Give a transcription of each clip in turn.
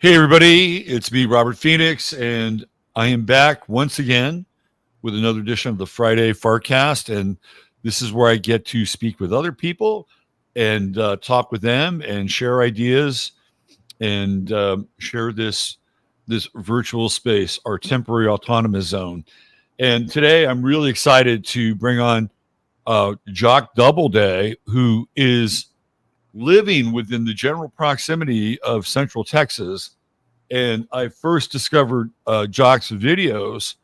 Hey, everybody, it's me, Robert Phoenix, and I am back once again with another edition of the Friday FARcast. And this is where I get to speak with other people and talk with them and share ideas and share this virtual space, our temporary autonomous zone. And today I'm really excited to bring on Jock Doubleday, who is living within the general proximity of Central Texas. And I first discovered Jock's videos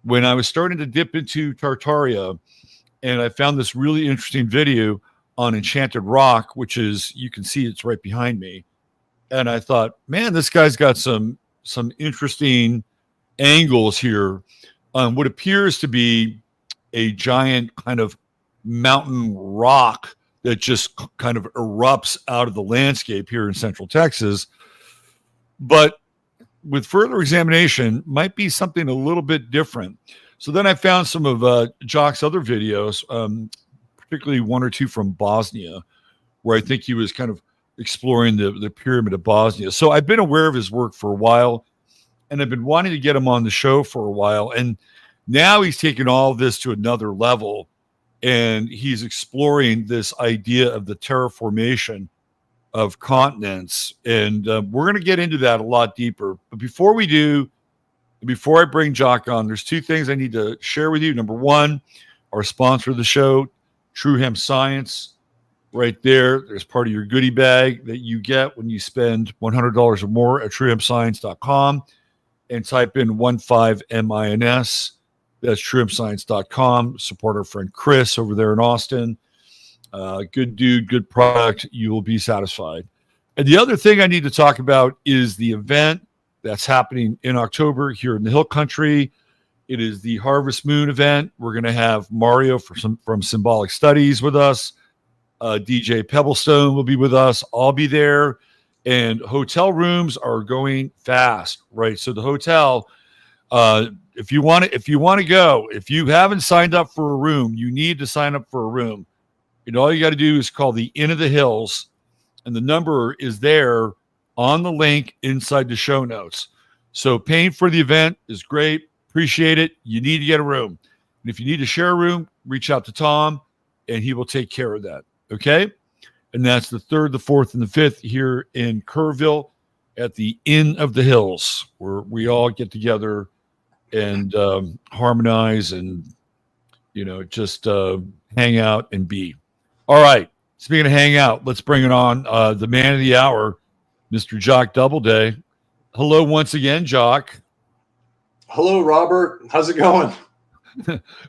when I was starting to dip into Tartaria. And I found this really interesting video on Enchanted Rock, which is, you can see it's right behind me. And I thought, man, this guy's got some interesting angles here on what appears to be a giant kind of mountain rock that just kind of erupts out of the landscape here in Central Texas. But with further examination, might be something a little bit different. So then I found some of Jock's other videos, particularly one or two from Bosnia, where I think he was kind of exploring the pyramid of Bosnia. So I've been aware of his work for a while, and I've been wanting to get him on the show for a while. And now he's taken all of this to another level, and he's exploring this idea of the terraformation of continents. And we're going to get into that a lot deeper. But before we do, before I bring Jock on, there's two things I need to share with you. Number one, our sponsor of the show, True Hemp Science. Right there, there's part of your goodie bag that you get when you spend $100 or more at truehempscience.com and type in 15MINS. That's truehempscience.com. Support our friend Chris over there in Austin. Good dude, good product. You will be satisfied. And the other thing I need to talk about is the event that's happening in October here in the Hill Country. It is the Harvest Moon event. We're going to have Mario from Symbolic Studies with us. DJ Pebblestone will be with us. I'll be there. And hotel rooms are going fast, right? So the hotel, if you want to go, if you haven't signed up for a room, you need to sign up for a room. And all you got to do is call the Inn of the Hills, and the number is there on the link inside the show notes. So paying for the event is great. Appreciate it. You need to get a room. And if you need to share a room, reach out to Tom, and he will take care of that. Okay? And that's the 3rd, the 4th, and the 5th here in Kerrville at the Inn of the Hills, where we all get together and harmonize and, just hang out and be. All right. Speaking of hang out, let's bring it on. The man of the hour, Mr. Jock Doubleday. Hello once again, Jock. Hello, Robert. How's it going?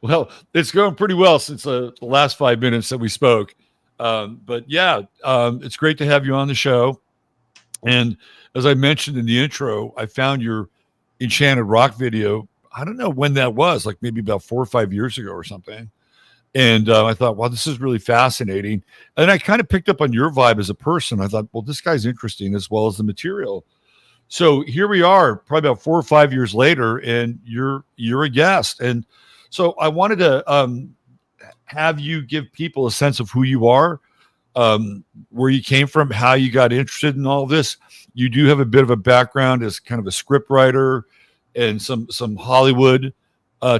Well, it's going pretty well since the last 5 minutes that we spoke. But yeah, it's great to have you on the show. And as I mentioned in the intro, I found your Enchanted Rock video. I don't know when that was, like maybe about 4 or 5 years ago or something. And I thought, wow, this is really fascinating. And I kind of picked up on your vibe as a person. I thought, well, this guy's interesting as well as the material. So here we are, probably about 4 or 5 years later, and you're a guest. And so I wanted to have you give people a sense of who you are, where you came from, how you got interested in all this. You do have a bit of a background as kind of a script writer and some Hollywood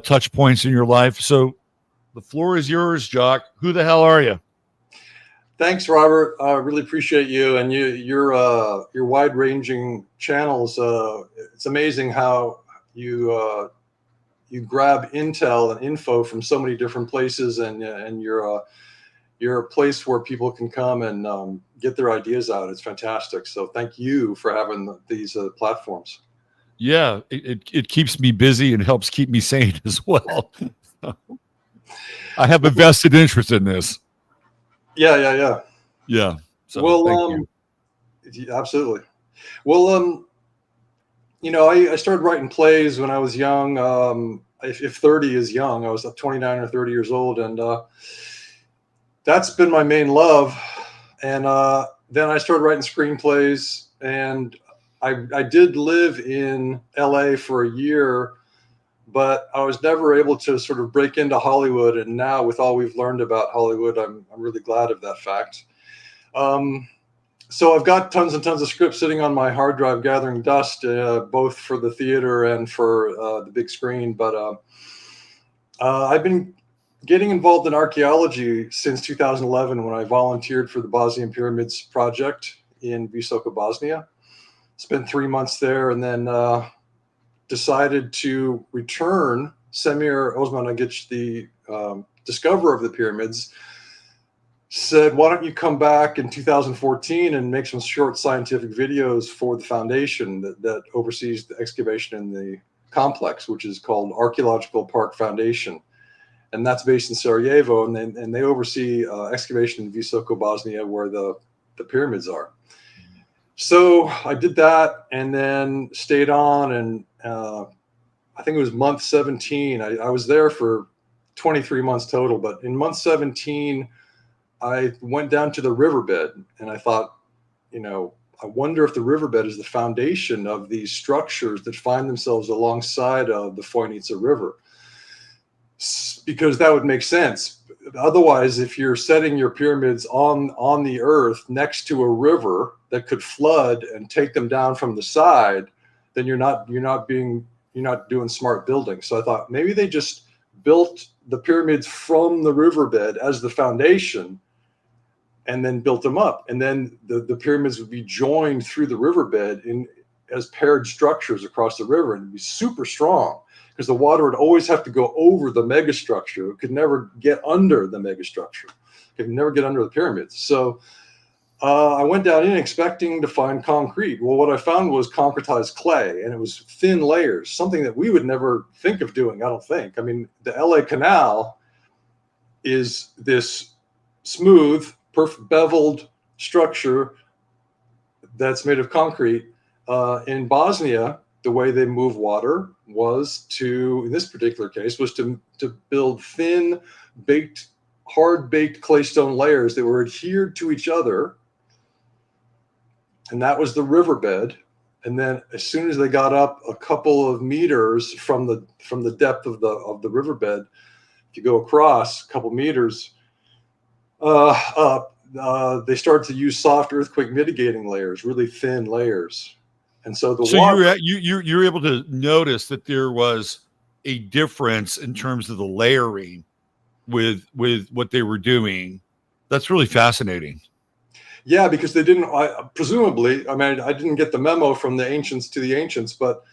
touch points in your life. So the floor is yours, Jock. Who the hell are you? Thanks, Robert. I really appreciate you and your wide-ranging channels. It's amazing how you grab intel and info from so many different places, and you're a place where people can come and get their ideas out. It's fantastic. So thank you for having these platforms. Yeah, it keeps me busy and helps keep me sane as well. I have a vested interest in this. Yeah. So well, thank you. Absolutely. Well, I started writing plays when I was young. If 30 is young, I was 29 or 30 years old, and that's been my main love. And then I started writing screenplays, and I did live in LA for a year, but I was never able to sort of break into Hollywood. And now, with all we've learned about Hollywood, I'm really glad of that fact. So I've got tons and tons of scripts sitting on my hard drive gathering dust, both for the theater and for the big screen. But I've been getting involved in archaeology since 2011 when I volunteered for the Bosnian Pyramids project in Visoko, Bosnia. Spent 3 months there and then decided to return. Semir Osmanagic, the discoverer of the pyramids, said, why don't you come back in 2014 and make some short scientific videos for the foundation that oversees the excavation in the complex, which is called Archaeological Park Foundation. And that's based in Sarajevo, and they oversee excavation in Visoko, Bosnia, where the pyramids are. So I did that and then stayed on, and I think it was month 17. I was there for 23 months total, but in month 17, I went down to the riverbed and I thought, I wonder if the riverbed is the foundation of these structures that find themselves alongside of the Foinica River, because that would make sense. Otherwise, if you're setting your pyramids on the earth next to a river that could flood and take them down from the side, then you're not doing smart building. So I thought maybe they just built the pyramids from the riverbed as the foundation and then built them up. And then the pyramids would be joined through the riverbed as paired structures across the river, and it'd be super strong because the water would always have to go over the megastructure. It could never get under the megastructure. It could never get under the pyramids. So I went down in expecting to find concrete. Well, what I found was concretized clay, and it was thin layers, something that we would never think of doing, I don't think. I mean, the LA Canal is this smooth, perfect beveled structure that's made of concrete. In Bosnia, the way they move water was in this particular case, was to build thin, hard-baked claystone layers that were adhered to each other. And that was the riverbed. And then as soon as they got up a couple of meters from the depth of the riverbed, if you go across a couple meters, they started to use soft earthquake mitigating layers, really thin layers. And so water, you were able to notice that there was a difference in terms of the layering with what they were doing. That's really fascinating. Yeah, because they didn't, presumably, I mean, I didn't get the memo from the ancients to the ancients, but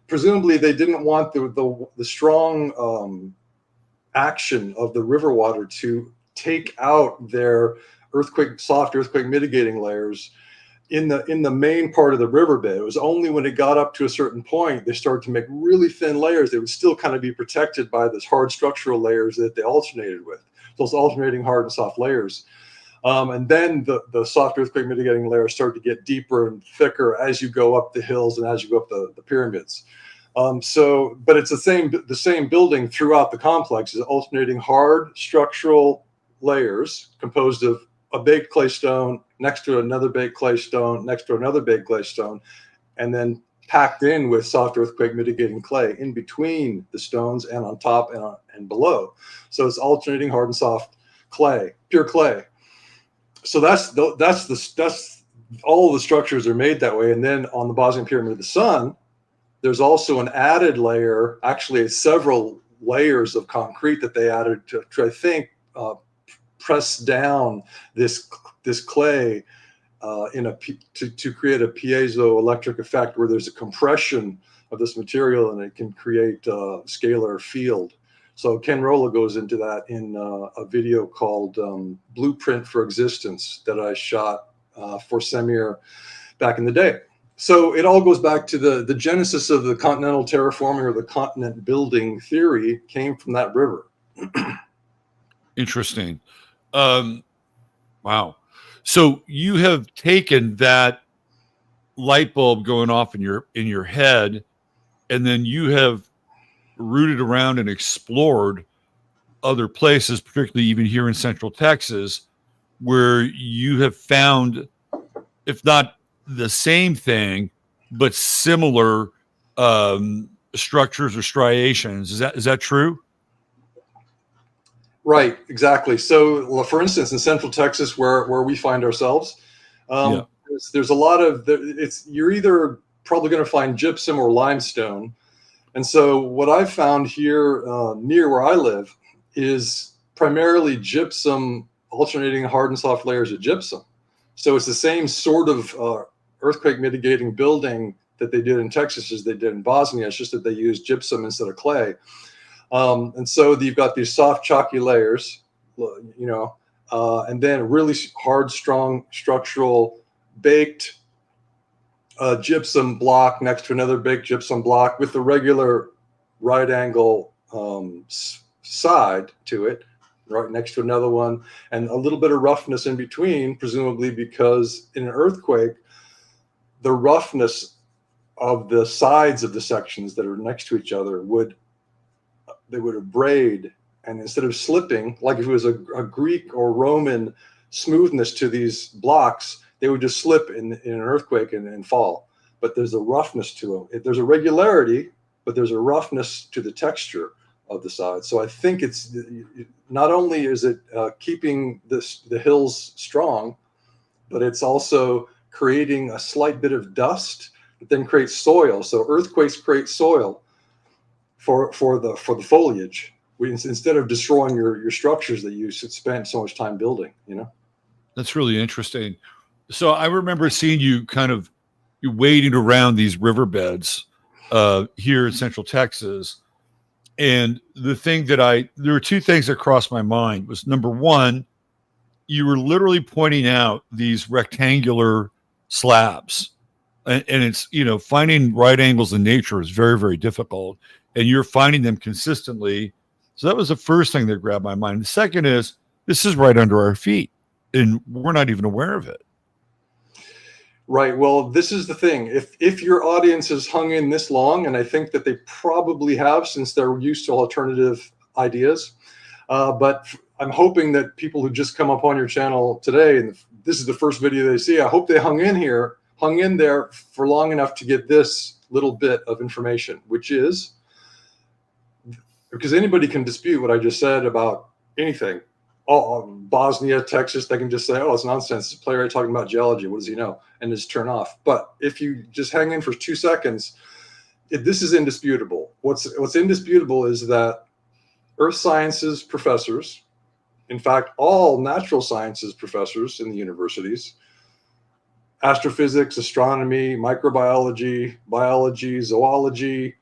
presumably they didn't want the strong action of the river water to take out their soft earthquake mitigating layers in the main part of the riverbed. It was only when it got up to a certain point they started to make really thin layers. They would still kind of be protected by this hard structural layers that they alternated with, those alternating hard and soft layers. And then the soft earthquake mitigating layers start to get deeper and thicker as you go up the hills and as you go up the pyramids. But it's the same building throughout the complex, is alternating hard structural layers composed of a baked clay stone next to another baked clay stone next to another baked clay stone, and then packed in with soft earthquake mitigating clay in between the stones and on top and below. So it's alternating hard and soft clay, pure clay. So that's all the structures are made that way. And then on the Bosnian Pyramid of the Sun, there's also an added layer, actually several layers of concrete that they added to I think, press down this clay to create a piezoelectric effect where there's a compression of this material and it can create a scalar field. So Ken Rolla goes into that in a video called Blueprint for Existence that I shot for Semir back in the day. So it all goes back to the genesis of the continental terraforming or the continent building theory came from that river. Interesting. Wow. So you have taken that light bulb going off in your head, and then you have rooted around and explored other places, particularly even here in Central Texas, where you have found, if not the same thing, but similar structures or striations. Is that true? Right, exactly. So, for instance, in Central Texas, where we find ourselves, Yeah. There's a lot of you're either probably going to find gypsum or limestone. And so what I've found here near where I live is primarily gypsum alternating hard and soft layers of gypsum. So it's the same sort of earthquake mitigating building that they did in Texas as they did in Bosnia. It's just that they used gypsum instead of clay. And so you've got these soft, chalky layers, and then a really hard, strong, structural, baked gypsum block next to another baked gypsum block with the regular right angle side to it, right next to another one, and a little bit of roughness in between, presumably because in an earthquake, the roughness of the sides of the sections that are next to each other would abrade, and instead of slipping, like if it was a Greek or Roman smoothness to these blocks, they would just slip in an earthquake and fall. But there's a roughness to them. There's a regularity, but there's a roughness to the texture of the side. So I think it's not only is it keeping the hills strong, but it's also creating a slight bit of dust that then creates soil. So earthquakes create soil for the foliage. Instead of destroying your structures that you spent so much time building, That's really interesting. So I remember seeing you kind of wading around these riverbeds here in Central Texas. And the thing that there were two things that crossed my mind was, number one, you were literally pointing out these rectangular slabs. And it's, finding right angles in nature is very, very difficult. And you're finding them consistently. So that was the first thing that grabbed my mind. The second is, this is right under our feet, and we're not even aware of it. Right. Well, this is the thing. If your audience has hung in this long, and I think that they probably have since they're used to alternative ideas, but I'm hoping that people who just come up on your channel today, and this is the first video they see, I hope they hung in there for long enough to get this little bit of information, which is, because anybody can dispute what I just said about anything. Bosnia, Texas, they can just say, oh, it's nonsense. It's a playwright talking about geology. What does he know? And just turn off. But if you just hang in for 2 seconds, this is indisputable. What's indisputable is that earth sciences professors, in fact, all natural sciences professors in the universities, astrophysics, astronomy, microbiology, biology, zoology,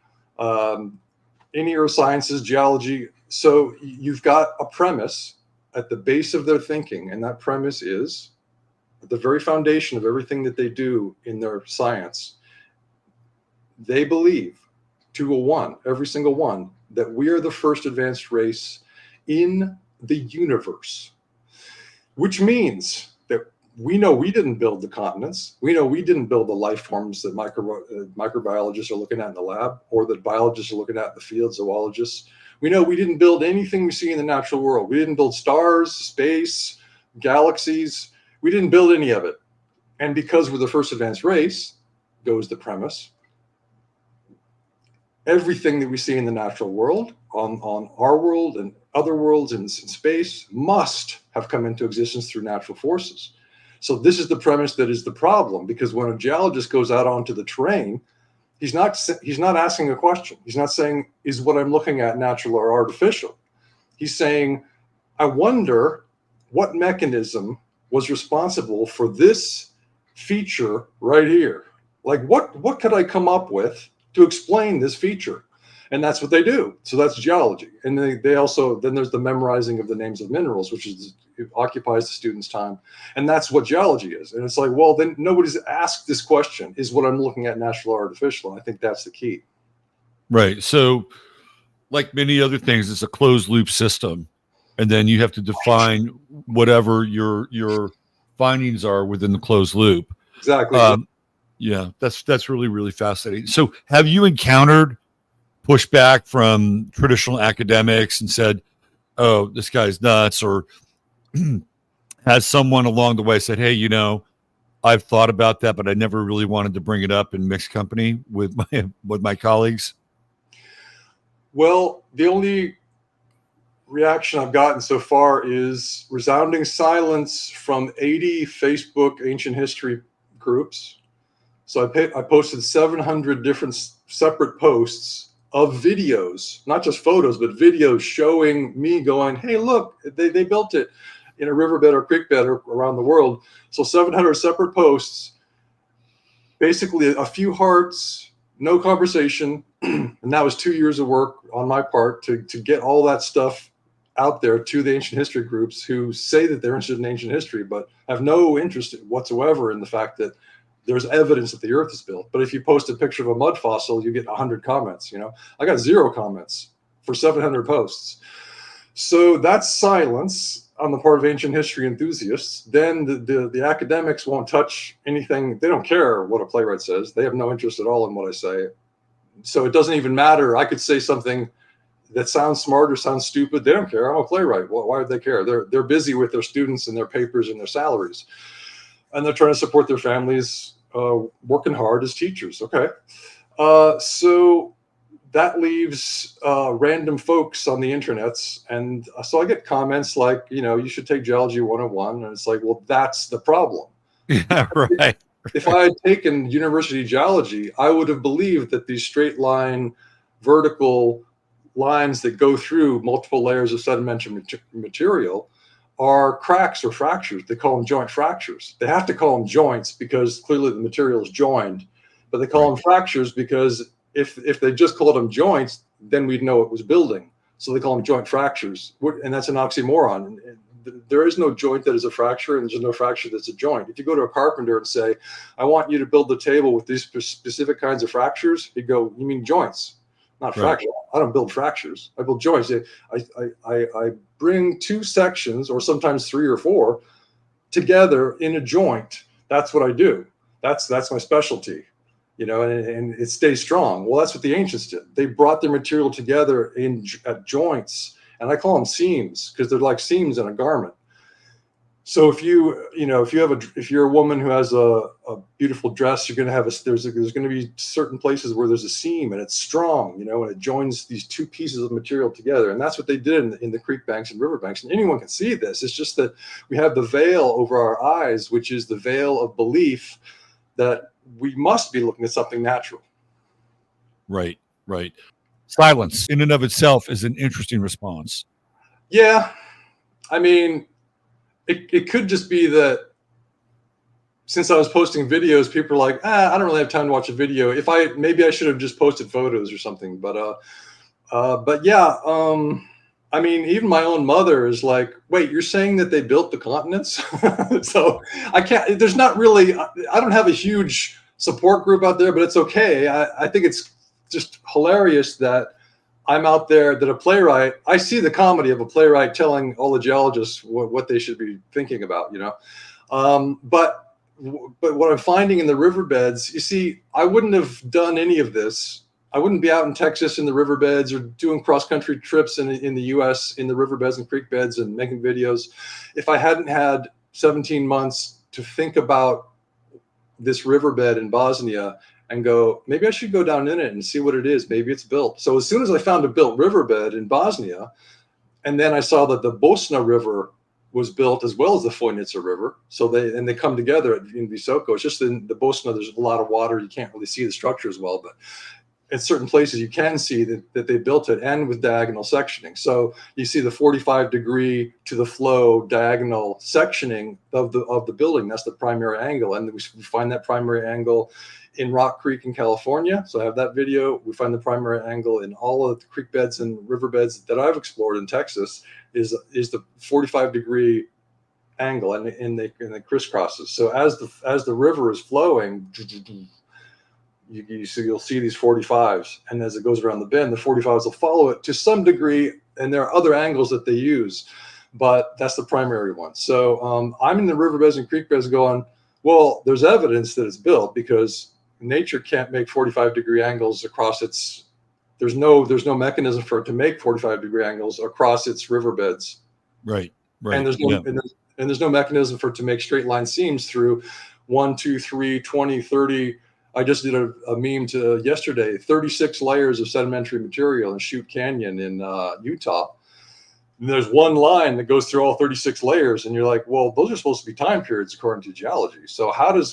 any earth sciences, geology. So you've got a premise at the base of their thinking, and that premise is at the very foundation of everything that they do in their science. They believe, 201, every single one, that we are the first advanced race in the universe, which means that we know we didn't build the continents. We know we didn't build the life forms that microbiologists are looking at in the lab, or that biologists are looking at in the field, zoologists. We know we didn't build anything we see in the natural world. We didn't build stars, space, galaxies. We didn't build any of it. And because we're the first advanced race, goes the premise, everything that we see in the natural world, on our world and other worlds in space, must have come into existence through natural forces. So this is the premise that is the problem, because when a geologist goes out onto the terrain, he's not asking a question. He's not saying, is what I'm looking at natural or artificial? He's saying, I wonder what mechanism was responsible for this feature right here. Like, what could I come up with to explain this feature? And that's what they do. So that's geology. And they also, then there's the memorizing of the names of minerals, which occupies the student's time. And that's what geology is. And it's like, well, then nobody's asked this question, is what I'm looking at natural or artificial? And I think that's the key. Right. So like many other things, it's a closed loop system. And then you have to define whatever your findings are within the closed loop. Exactly. Yeah, that's really, really fascinating. So have you encountered pushback from traditional academics and said, oh, this guy's nuts? Or has someone along the way said, hey, I've thought about that, but I never really wanted to bring it up in mixed company with my colleagues? Well, the only reaction I've gotten so far is resounding silence from 80 Facebook ancient history groups. So I posted 700 different separate posts of videos, not just photos, but videos showing me going, hey, look, they built it in a riverbed or creek bed around the world. So 700 separate posts, basically a few hearts, no conversation. And that was 2 years of work on my part to get all that stuff out there to the ancient history groups who say that they're interested in ancient history, but have no interest whatsoever in the fact that there's evidence that the earth is built. But if you post a picture of a mud fossil, you get 100 comments. I got 0 comments for 700 posts. So that's silence on the part of ancient history enthusiasts. Then the academics won't touch anything. They don't care what a playwright says. They have no interest at all in what I say. So it doesn't even matter. I could say something that sounds smart or sounds stupid. They don't care. I'm a playwright. Well, why would they care? They're busy with their students and their papers and their salaries. And they're trying to support their families, working hard as teachers. Okay. So that leaves random folks on the internets. And so I get comments like, you should take Geology 101. And it's like, well, that's the problem. Yeah, right. If I had taken university geology, I would have believed that these straight line, vertical lines that go through multiple layers of sedimentary material are cracks or fractures. They call them joint fractures. They have to call them joints because clearly the material is joined, but they call them fractures because if they just called them joints, then we'd know it was building. So they call them joint fractures, and that's an oxymoron. There is no joint that is a fracture, and there's no fracture that's a joint. If you go to a carpenter and say, I want you to build the table with these specific kinds of fractures, he'd go, you mean joints, not fractures. I don't build fractures. I build joints. I bring 2 sections, or sometimes 3 or 4, together in a joint. That's what I do. That's my specialty, and it stays strong. Well, that's what the ancients did. They brought their material together at joints, and I call them seams because they're like seams in a garment. So if you're a woman who has a beautiful dress, you're going to have there's going to be certain places where there's a seam and it's strong, and it joins these 2 pieces of material together. And that's what they did in the creek banks and river banks. And anyone can see this. It's just that we have the veil over our eyes, which is the veil of belief that we must be looking at something natural. Right. Silence in and of itself is an interesting response. Yeah. I mean, it could just be that since I was posting videos, people are like, I don't really have time to watch a video. Maybe I should have just posted photos or something. But yeah, I mean, even my own mother is like, wait, you're saying that they built the continents? So there's not really, I don't have a huge support group out there, but it's okay. I think it's just hilarious that I'm out there, that a playwright, I see the comedy of a playwright telling all the geologists what they should be thinking about, but what I'm finding in the riverbeds, you see, I wouldn't have done any of this. I wouldn't be out in Texas in the riverbeds or doing cross-country trips in the U.S. in the riverbeds and creek beds and making videos if I hadn't had 17 months to think about this riverbed in Bosnia and go, maybe I should go down in it and see what it is. Maybe it's built. So as soon as I found a built riverbed in Bosnia, and then I saw that the Bosna River was built as well as the Fojnica River. So they come together in Visoko. It's just in the Bosna, there's a lot of water. You can't really see the structure as well, but at certain places you can see that they built it, and with diagonal sectioning. So you see the 45-degree to the flow diagonal sectioning of the building. That's the primary angle. And we find that primary angle in Rock Creek in California. So I have that video. We find the primary angle in all of the creek beds and riverbeds that I've explored in Texas is the 45-degree angle, and it crisscrosses. So as the river is flowing, you'll see these 45s, and as it goes around the bend, the 45s will follow it to some degree, and there are other angles that they use, but that's the primary one. So I'm in the riverbeds and creek beds going, well, there's evidence that it's built because nature can't make 45-degree angles across its. There's no mechanism for it to make 45-degree angles across its riverbeds. Right. And there's no mechanism for it to make straight line seams through 1, 2, 3, 20, 30. I just did a meme yesterday, 36 layers of sedimentary material in Chute Canyon in Utah. And there's one line that goes through all 36 layers, and you're like, well, those are supposed to be time periods according to geology. So how do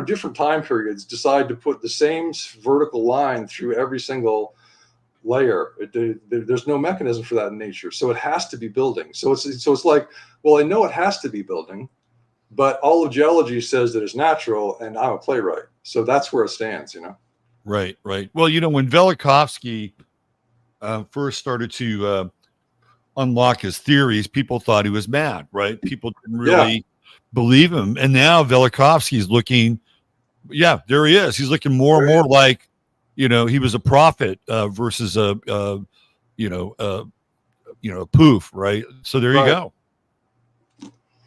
different time periods decide to put the same vertical line through every single layer? There's no mechanism for that in nature, so it has to be building. So it's like, well, I know it has to be building, but all of geology says that it's natural, and I'm a playwright, so that's where it stands, you know. Right. Well, when Velikovsky first started to unlock his theories, people thought he was mad, right? People didn't really believe him. And now Velikovsky's looking, there he is. He's looking more and more like, he was a prophet versus a poof, right? So there you go.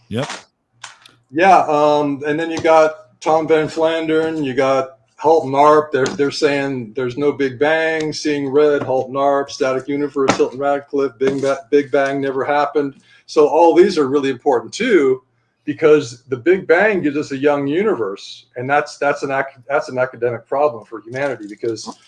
Yep. Yeah. And then you got Tom Van Flandern, you got Halton Arp. They're saying there's no Big Bang, seeing red, Halton Arp, static universe, Hilton Radcliffe, Big Bang never happened. So all these are really important too, because the Big Bang gives us a young universe, and that's an academic problem for humanity, because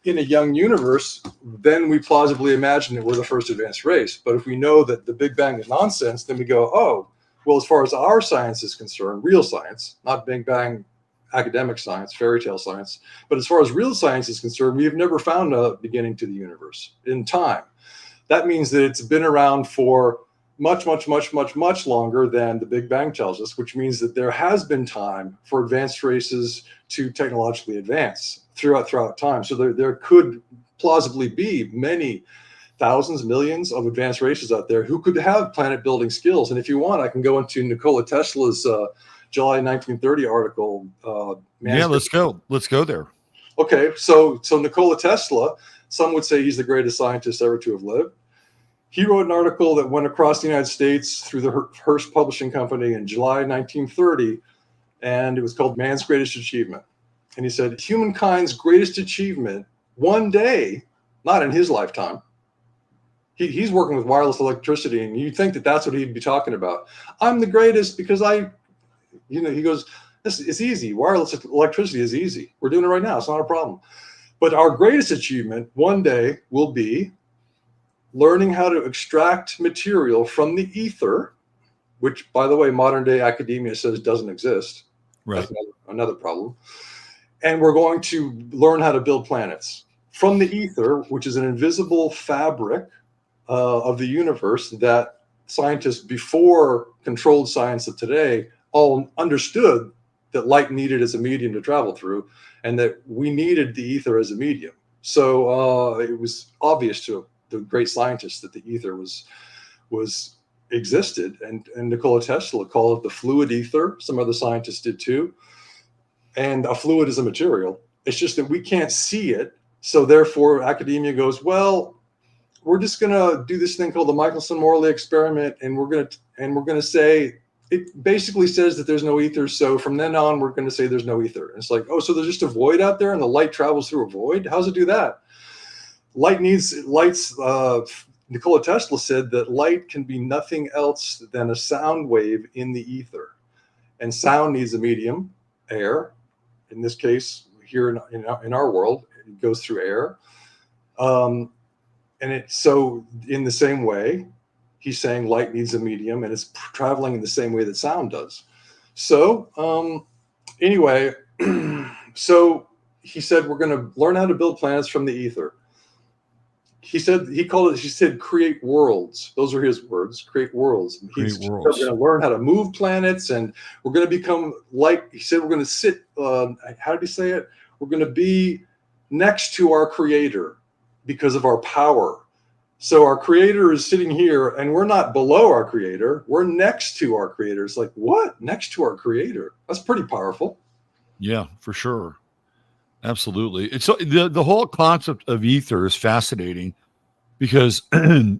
in a young universe, then we plausibly imagine that we're the first advanced race. But if we know that the Big Bang is nonsense, then we go, oh, well, as far as our science is concerned, real science, not Big Bang academic science, fairy tale science, but as far as real science is concerned, we have never found a beginning to the universe in time. That means that it's been around for much longer than the Big Bang tells us, which means that there has been time for advanced races to technologically advance throughout time. So there could plausibly be many thousands, millions of advanced races out there who could have planet building skills. And if you want, I can go into Nikola Tesla's July 1930 article. Let's go there. Okay, so Nikola Tesla, some would say he's the greatest scientist ever to have lived. He wrote an article that went across the United States through the Hearst Publishing Company in July 1930, and it was called Man's Greatest Achievement. And he said, humankind's greatest achievement one day, not in his lifetime. He's working with wireless electricity, and you'd think that that's what he'd be talking about. I'm the greatest because he goes, this is easy. Wireless electricity is easy. We're doing it right now. It's not a problem. But our greatest achievement one day will be learning how to extract material from the ether, which, by the way, modern day academia says doesn't exist. Right. That's another problem. And we're going to learn how to build planets from the ether, which is an invisible fabric of the universe that scientists before controlled science of today all understood that light needed as a medium to travel through, and that we needed the ether as a medium. So it was obvious to the great scientists that the ether existed, and Nikola Tesla called it the fluid ether. Some other scientists did too. And a fluid is a material. It's just that we can't see it. So therefore, academia goes, well, we're just going to do this thing called the Michelson-Morley experiment, and we're going to say it basically says that there's no ether. So from then on, we're going to say there's no ether. And it's like, oh, so there's just a void out there, and the light travels through a void. How's it do that? Nikola Tesla said that light can be nothing else than a sound wave in the ether, and sound needs a medium, air. In this case, here in our world, it goes through air. So in the same way, he's saying light needs a medium, and it's traveling in the same way that sound does. So anyway, so he said, we're going to learn how to build planets from the ether. He said, create worlds. Those are his words, create worlds. We're going to learn how to move planets, and we're going to become like, he said, we're going to sit, how did he say it? We're going to be next to our creator because of our power. So our creator is sitting here, and we're not below our creator. We're next to our creator. It's like, what? Next to our creator? That's pretty powerful. Yeah, for sure. Absolutely. It's the whole concept of ether is fascinating, because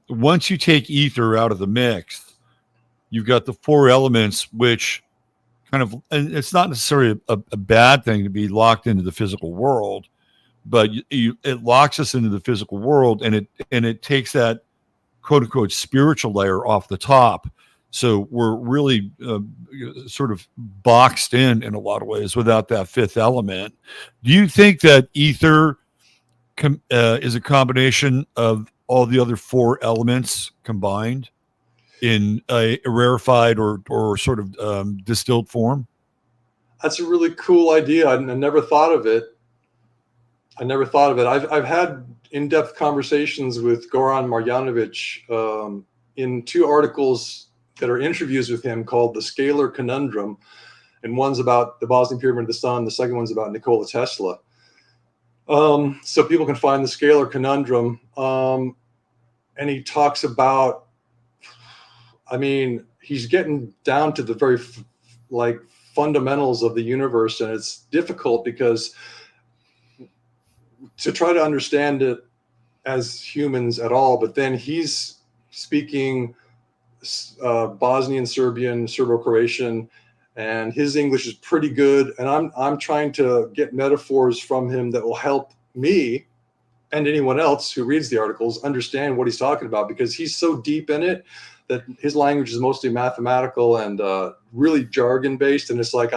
once you take ether out of the mix, you've got the four elements, which kind of, and it's not necessarily a bad thing to be locked into the physical world, but it locks us into the physical world, and it takes that quote unquote spiritual layer off the top. So we're really sort of boxed in a lot of ways without that fifth element. Do you think that ether is a combination of all the other four elements combined in a rarefied or sort of distilled form? That's a really cool idea. I never thought of it. I've had in-depth conversations with Goran Marjanovic in two articles that are interviews with him called The Scalar Conundrum. And one's about the Bosnian Pyramid of the Sun. The second one's about Nikola Tesla. So people can find The Scalar Conundrum. And he talks about, I mean, he's getting down to the very fundamentals of the universe, and it's difficult because to try to understand it as humans at all, but then he's speaking Bosnian, Serbian, Serbo-Croatian, and his English is pretty good. And I'm trying to get metaphors from him that will help me and anyone else who reads the articles understand what he's talking about, because he's so deep in it that his language is mostly mathematical and really jargon based. And it's like,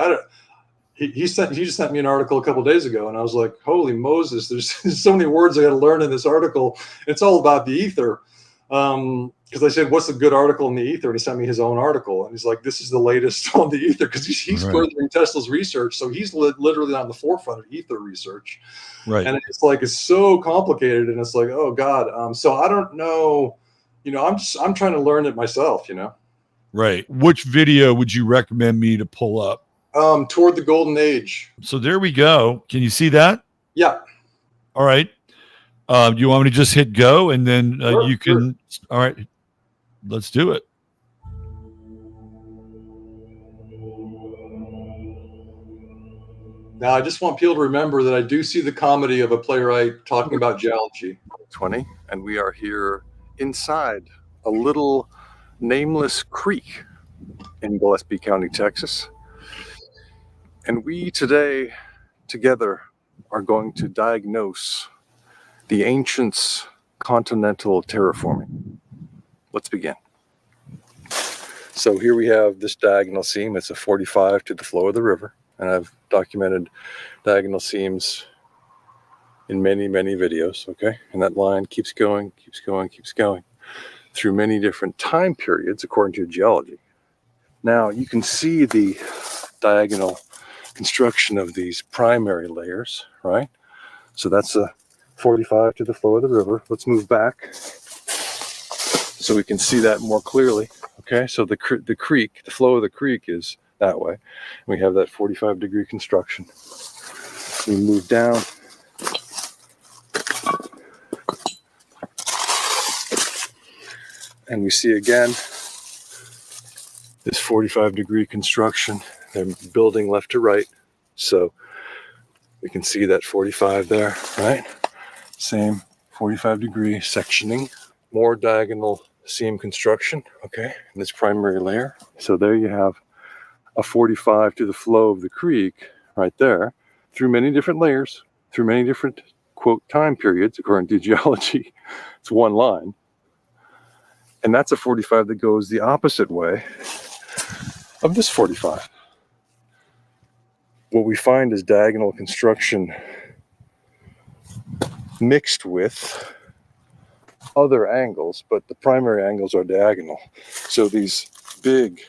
he just sent me an article a couple of days ago, and I was like, holy Moses, there's so many words I got to learn in this article. It's all about the ether. Because I said, what's a good article in the ether? And he sent me his own article, and he's like, this is the latest on the ether, because he's Right. furthering Tesla's research. So he's literally on the forefront of ether research. Right. And it's like, it's so complicated, and it's like, oh God. So I don't know, I'm trying to learn it myself, Right. Which video would you recommend me to pull up? Toward the Golden Age. So there we go. Can you see that? Yeah. All right. Do you want me to just hit go, and then you can? Sure. All right. Let's do it. Now, I just want people to remember that I do see the comedy of a playwright talking about geology. 20, and we are here inside a little nameless creek in Gillespie County, Texas. And we today, together, are going to diagnose the ancients' continental terraforming. Let's begin. So here we have this diagonal seam. It's a 45 to the flow of the river. And I've documented diagonal seams in many, many videos, okay? And that line keeps going, keeps going, keeps going through many different time periods according to geology. Now you can see the diagonal construction of these primary layers, right? So that's a 45 to the flow of the river. Let's move back so we can see that more clearly, okay? So the creek, the flow of the creek is that way. We have that 45-degree construction. We move down. And we see again this 45-degree construction. They're building left to right. So we can see that 45 there, right? Same 45-degree sectioning. More diagonal seam construction, okay, in this primary layer. So there you have a 45 to the flow of the creek right there through many different layers, through many different, quote, time periods, according to geology. It's one line. And that's a 45 that goes the opposite way of this 45. What we find is diagonal construction mixed with other angles, but the primary angles are diagonal. So these big,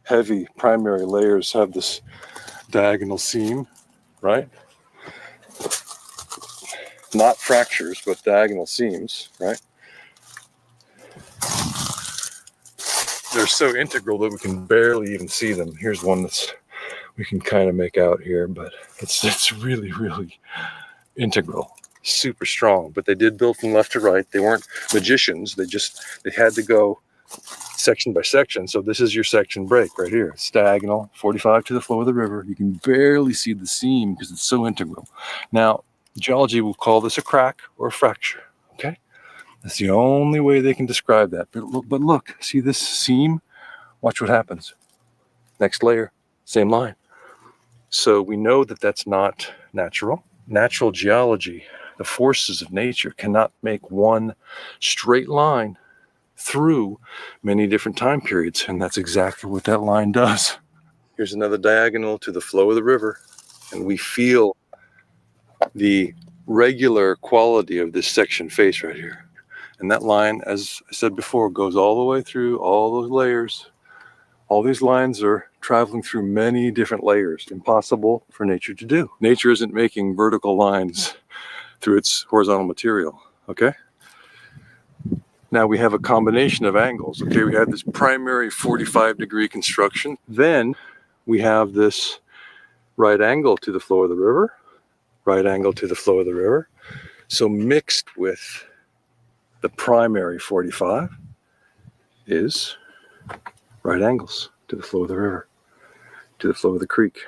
heavy primary layers have this diagonal seam, right? Not fractures, but diagonal seams, right? They're so integral that we can barely even see them. Here's one that's we can kind of make out here, but it's really, really integral, super strong. But they did build from left to right. They weren't magicians. They had to go section by section. So this is your section break right here. It's diagonal, 45 to the flow of the river. You can barely see the seam because it's so integral. Now, geology will call this a crack or a fracture, okay? That's the only way they can describe that. But look, see this seam? Watch what happens. Next layer, same line. So we know that that's not natural. Natural geology, the forces of nature, cannot make one straight line through many different time periods. And that's exactly what that line does. Here's another diagonal to the flow of the river. And we feel the regular quality of this section face right here. And that line, as I said before, goes all the way through all those layers. All these lines are traveling through many different layers. Impossible for nature to do. Nature isn't making vertical lines through its horizontal material, okay? Now we have a combination of angles. Okay, we have this primary 45-degree construction. Then we have this right angle to the flow of the river, right angle to the flow of the river. So mixed with the primary 45 is right angles to the flow of the river, to the flow of the creek.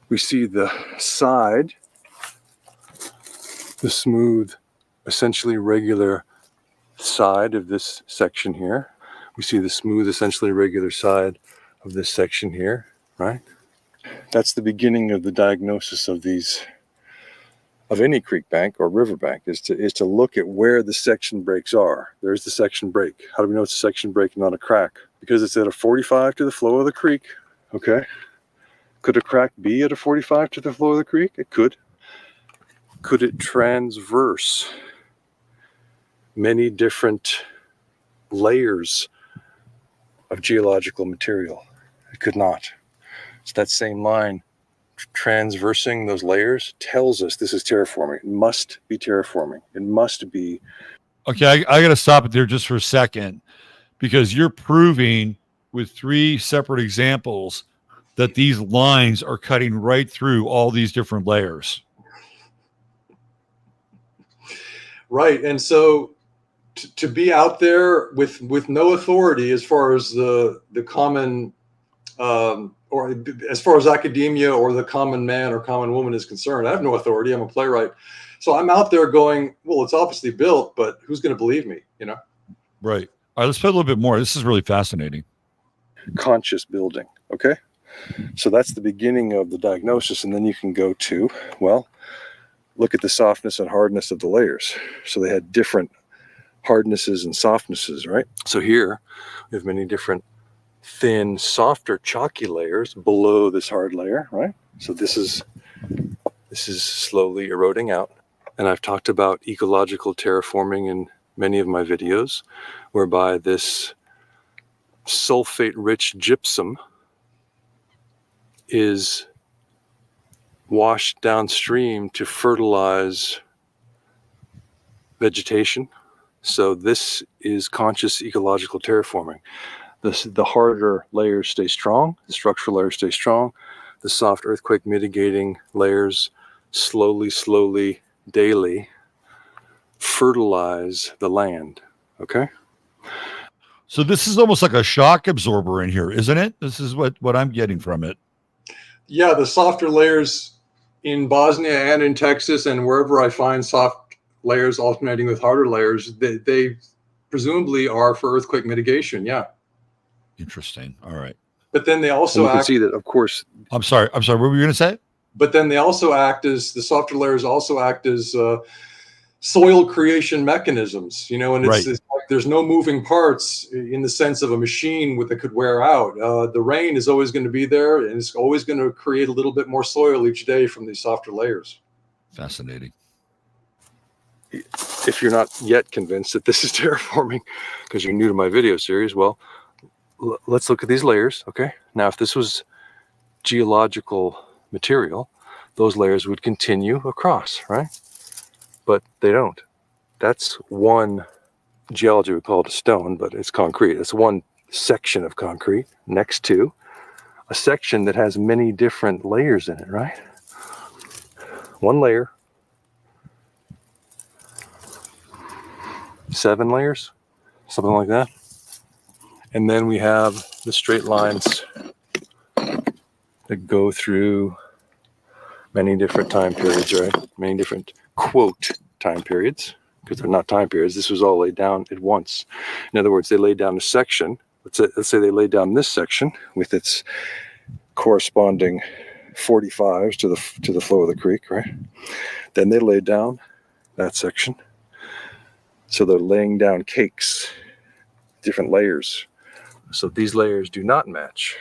We see the side, the smooth, essentially regular side of this section here. We see the smooth, essentially regular side of this section here, right? That's the beginning of the diagnosis of these, of any creek bank or river bank, is to look at where the section breaks are. There's the section break. How do we know it's a section break and not a crack? Because it's at a 45 to the flow of the creek, okay? Could a crack be at a 45 to the flow of the creek? It could. Could it transverse many different layers of geological material? It could not. So that same line transversing those layers tells us this is terraforming. It must be terraforming. It must be. Okay, I got to stop it there just for a second, because you're proving with 3 separate examples that these lines are cutting right through all these different layers. Right. And so to be out there with no authority as far as the common or as far as academia or the common man or common woman is concerned, I have no authority. I'm a playwright. So I'm out there going, well, it's obviously built, but who's going to believe me, you know? Right. All right, let's play a little bit more. This is really fascinating. Conscious building, okay? So that's the beginning of the diagnosis, and then you can go to, well, look at the softness and hardness of the layers. So they had different hardnesses and softnesses, right? So here we have many different thin, softer, chalky layers below this hard layer, right? So this is slowly eroding out. And I've talked about ecological terraforming in many of my videos, whereby this sulfate-rich gypsum is washed downstream to fertilize vegetation. So this is conscious ecological terraforming. The harder layers stay strong, the structural layers stay strong, the soft earthquake mitigating layers slowly, daily fertilize the land, okay? So this is almost like a shock absorber in here, isn't it? This is what I'm getting from it. Yeah, the softer layers in Bosnia and in Texas and wherever I find soft layers alternating with harder layers, they presumably are for earthquake mitigation. Yeah. Interesting. All right. But then they also can see that, of course. I'm sorry. What were you going to say? But then they also act as, the softer layers also act as soil creation mechanisms, you know, and it's like there's no moving parts in the sense of a machine that could wear out. The rain is always going to be there, and it's always going to create a little bit more soil each day from these softer layers. Fascinating. If you're not yet convinced that this is terraforming because you're new to my video series, well, let's look at these layers, okay? Now, if this was geological material, those layers would continue across, right? But they don't. That's one geology, we call it a stone, but it's concrete. It's one section of concrete next to a section that has many different layers in it, right? One layer, 7 layers, something like that. And then we have the straight lines that go through many different time periods, right? Many different, quote, time periods, because they're not time periods. This was all laid down at once. In other words, they laid down a section. Let's say they laid down this section with its corresponding 45s to the flow of the creek, right? Then they laid down that section. So they're laying down cakes, different layers. So these layers do not match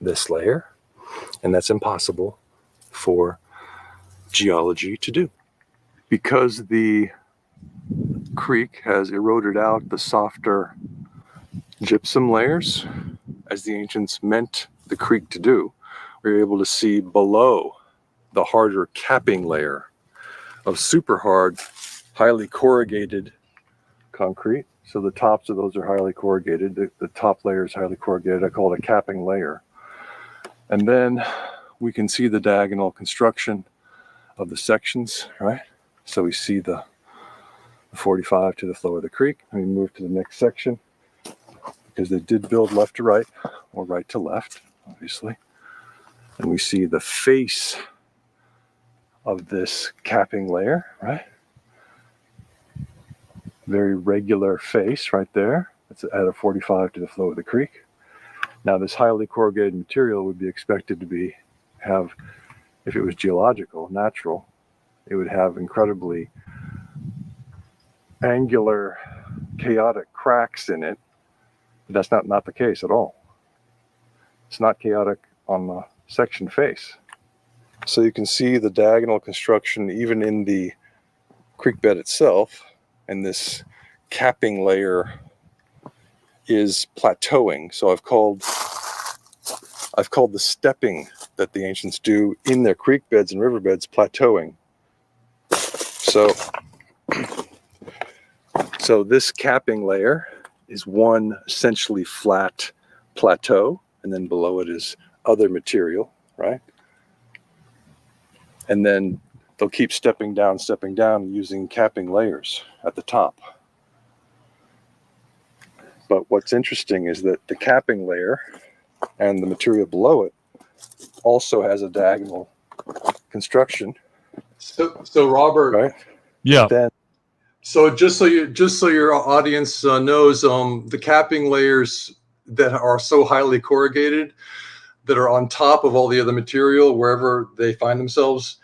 this layer, and that's impossible for geology to do. Because the creek has eroded out the softer gypsum layers, as the ancients meant the creek to do. We're able to see below the harder capping layer of super hard, highly corrugated concrete. So the tops of those are highly corrugated. The top layer is highly corrugated. I call it a capping layer. And then we can see the diagonal construction of the sections, right? So we see the 45 to the flow of the creek. And we move to the next section because they did build left to right or right to left, obviously. And we see the face of this capping layer, right? Very regular face right there. It's at a 45 to the flow of the creek. Now this highly corrugated material would be expected to have, if it was geological, natural, it would have incredibly angular, chaotic cracks in it. But that's not the case at all. It's not chaotic on the section face. So you can see the diagonal construction even in the creek bed itself, and this capping layer is plateauing. So I've called the stepping that the ancients do in their creek beds and riverbeds plateauing. So this capping layer is one essentially flat plateau, and then below it is other material, right? And then they'll keep stepping down using capping layers at the top. But what's interesting is that the capping layer and the material below it also has a diagonal construction. So Robert, right? Yeah. Then, so just so your audience knows, the capping layers that are so highly corrugated, that are on top of all the other material wherever they find themselves,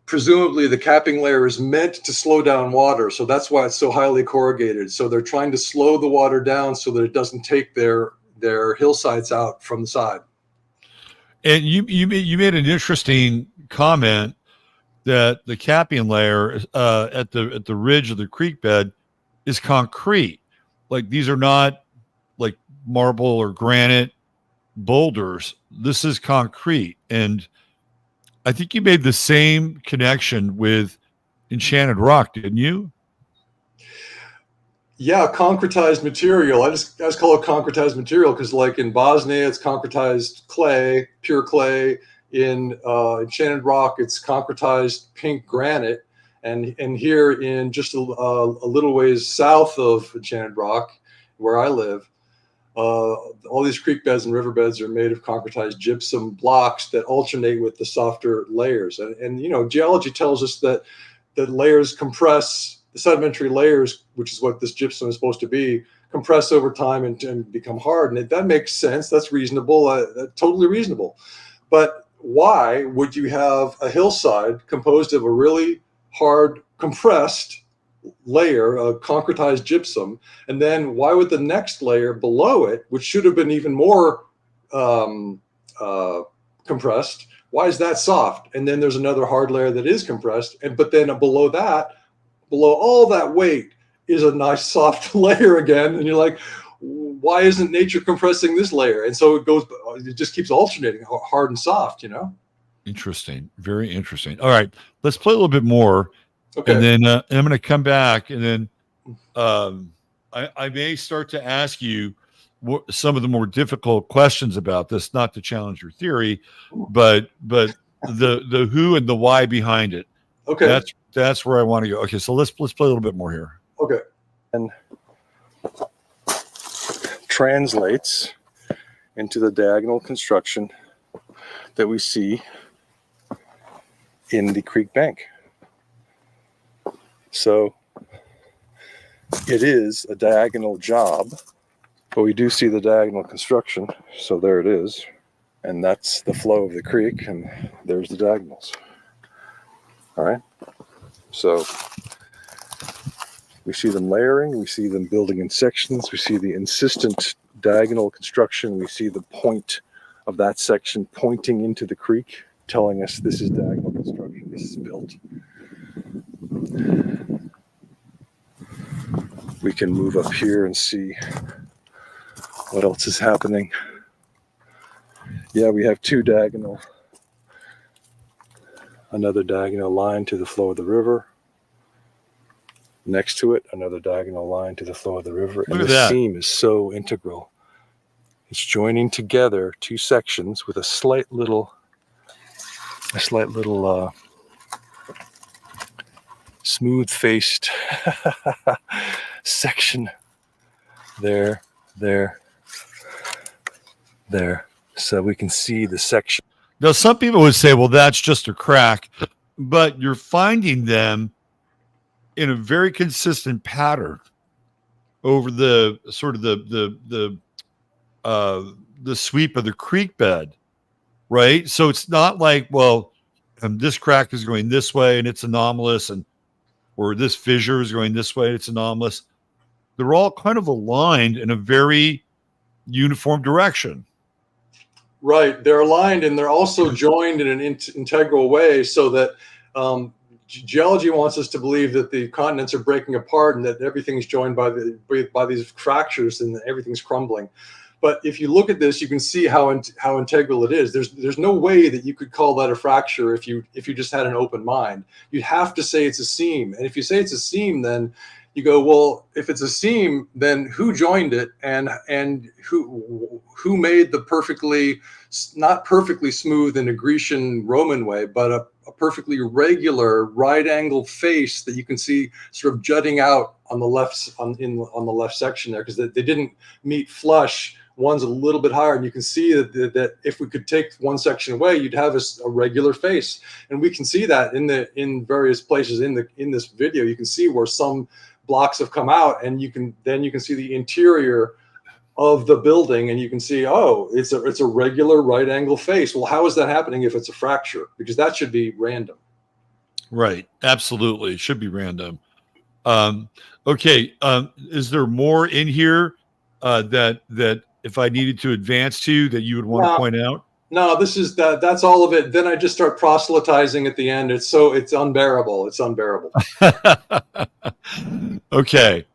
presumably the capping layer is meant to slow down water, so that's why it's so highly corrugated. So they're trying to slow the water down so that it doesn't take their hillsides out from the side. And you made an interesting comment that the capping layer at the ridge of the creek bed is concrete. Like these are not like marble or granite boulders. This is concrete. And I think you made the same connection with Enchanted Rock, didn't you? Yeah, concretized material. I just call it concretized material because, like in Bosnia, it's concretized clay, pure clay. In Enchanted Rock, it's concretized pink granite, and here in just a little ways south of Enchanted Rock, where I live, all these creek beds and riverbeds are made of concretized gypsum blocks that alternate with the softer layers. And you know, geology tells us that layers compress. The sedimentary layers, which is what this gypsum is supposed to be, compress over time and become hard. And that makes sense. That's reasonable, totally reasonable. But why would you have a hillside composed of a really hard, compressed layer of concretized gypsum? And then why would the next layer below it, which should have been even more compressed, why is that soft? And then there's another hard layer that is compressed. But then below that, below all that weight, is a nice soft layer again. And you're like, why isn't nature compressing this layer? And so it just keeps alternating hard and soft, you know? Interesting. Very interesting. All right. Let's play a little bit more. Okay. And then I'm going to come back, and then I may start to ask you some of the more difficult questions about this, not to challenge your theory, but the who and the why behind it. Okay. That's where I want to go. Okay, so let's play a little bit more here. Okay. and translates into the diagonal construction that we see in the creek bank. So it is a diagonal job, but we do see the diagonal construction. So there it is. And that's the flow of the creek, and there's the diagonals. All right. So we see them layering, we see them building in sections, we see the insistent diagonal construction, we see the point of that section pointing into the creek, telling us this is diagonal construction, this is built. We can move up here and see what else is happening. Yeah, we have another diagonal line to the flow of the river. Next to it, another diagonal line to the flow of the river. And Look at this that. seam is so integral. It's joining together two sections with a slight little smooth-faced section there. So we can see the section. Now, some people would say, well, that's just a crack, but you're finding them in a very consistent pattern over the sort of the sweep of the creek bed, right? So it's not like, well, this crack is going this way and it's anomalous, or this fissure is going this way and it's anomalous. They're all kind of aligned in a very uniform direction. Right. They're aligned and they're also joined in an integral way, so that geology wants us to believe that the continents are breaking apart and that everything's joined by these fractures and that everything's crumbling. But if you look at this, you can see how integral it is. There's no way that you could call that a fracture if you just had an open mind. You'd have to say it's a seam. And if you say it's a seam, then you go, well, if it's a seam, then who joined it, and who made the not perfectly smooth in a Grecian Roman way, but a perfectly regular right angle face that you can see sort of jutting out on the left on the left section there, because they didn't meet flush. One's a little bit higher, and you can see that if we could take one section away, you'd have a regular face, and we can see that in various places in this video. You can see where some blocks have come out, and you can see the interior of the building, and you can see, oh, it's a regular right angle face. Well, how is that happening if it's a fracture? Because that should be random. Right. Absolutely. It should be random. Okay. Is there more in here that if I needed to advance to that you would want to point out? No, that's all of it. Then I just start proselytizing at the end. It's unbearable. It's unbearable. Okay.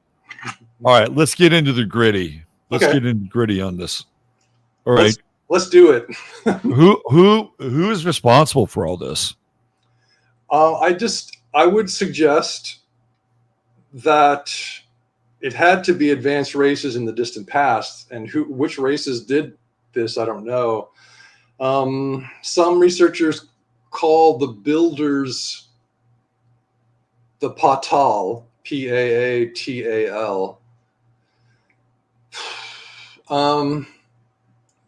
All right. Let's get into the gritty. Let's Okay. get into gritty on this. All right. Let's do it. Who is responsible for all this? I would suggest that it had to be advanced races in the distant past, and which races did this, I don't know. Some researchers call the builders the Paatal, Paatal.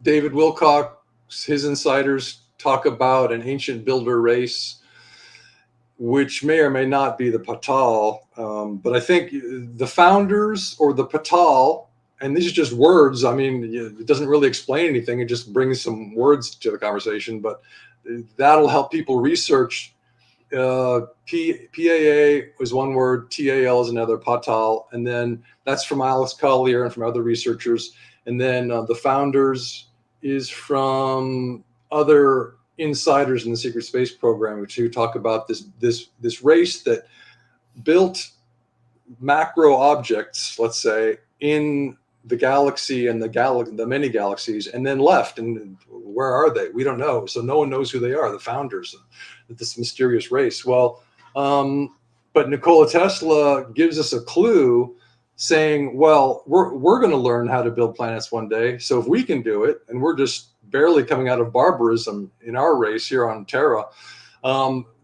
David Wilcox, his insiders talk about an ancient builder race, which may or may not be the Paatal. But I think the founders or the Paatal, and these are just words. I mean, it doesn't really explain anything. It just brings some words to the conversation, but that'll help people research. PAA is one word, TAL is another, Paatal. And then that's from Alex Collier and from other researchers. And then the founders is from other insiders in the secret space program, who talk about this race that built macro objects, let's say, in the galaxy and the many galaxies, and then left. And where are they? We don't know. So no one knows who they are, the founders of this mysterious race. Well, but Nikola Tesla gives us a clue, saying, well, we're going to learn how to build planets one day. So if we can do it, and we're just barely coming out of barbarism in our race here on Terra,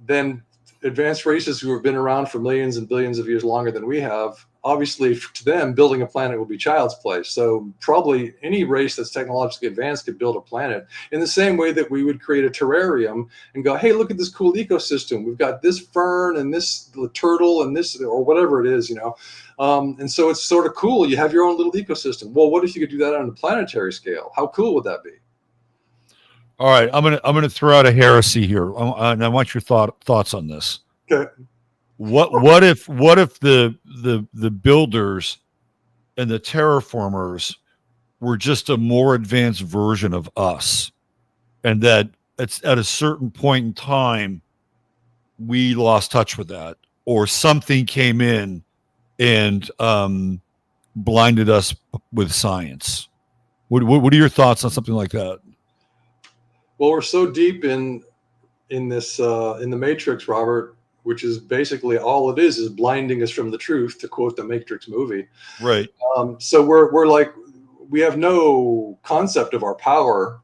then advanced races who have been around for millions and billions of years longer than we have, obviously to them, building a planet will be child's play. So probably any race that's technologically advanced could build a planet in the same way that we would create a terrarium and go, hey, look at this cool ecosystem. We've got this fern and this turtle and this, or whatever it is, and so it's sort of cool. You have your own little ecosystem. Well, what if you could do that on a planetary scale? How cool would that be? All right, I'm gonna throw out a heresy here, and I want your thoughts on this. Okay. What if the builders and the terraformers were just a more advanced version of us, and that it's at a certain point in time we lost touch with that, or something came in and blinded us with science. What are your thoughts on something like that? Well, we're so deep in this in the Matrix, Robert, which is basically all it is blinding us from the truth, to quote the Matrix movie. Right. So we're like, we have no concept of our power,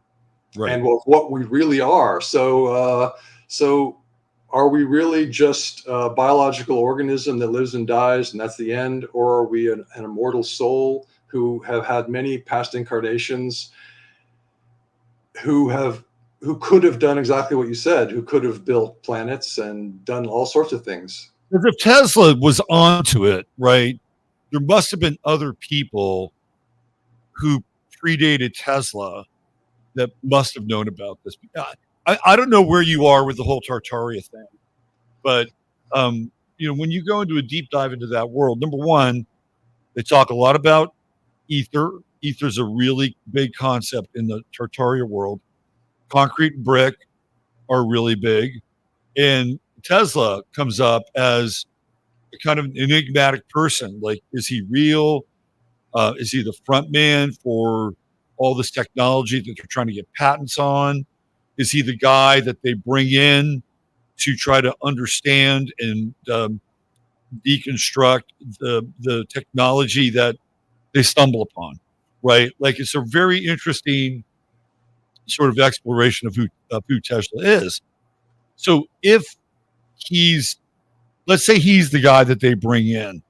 Right. and what we really are. So are we really just a biological organism that lives and dies, and that's the end, or are we an immortal soul who have had many past incarnations, who could have done exactly what you said, who could have built planets and done all sorts of things? Because if Tesla was onto it, right, there must have been other people who predated Tesla that must have known about this. I don't know where you are with the whole Tartaria thing, but when you go into a deep dive into that world, number one, they talk a lot about ether. Ether's a really big concept in the Tartaria world. Concrete and brick are really big, and Tesla comes up as a kind of enigmatic person. Like, is he real? Is he the front man for all this technology that they're trying to get patents on? Is he the guy that they bring in to try to understand and deconstruct the technology that they stumble upon? Right? Like, it's a very interesting sort of exploration of who Tesla is. So if let's say he's the guy that they bring in,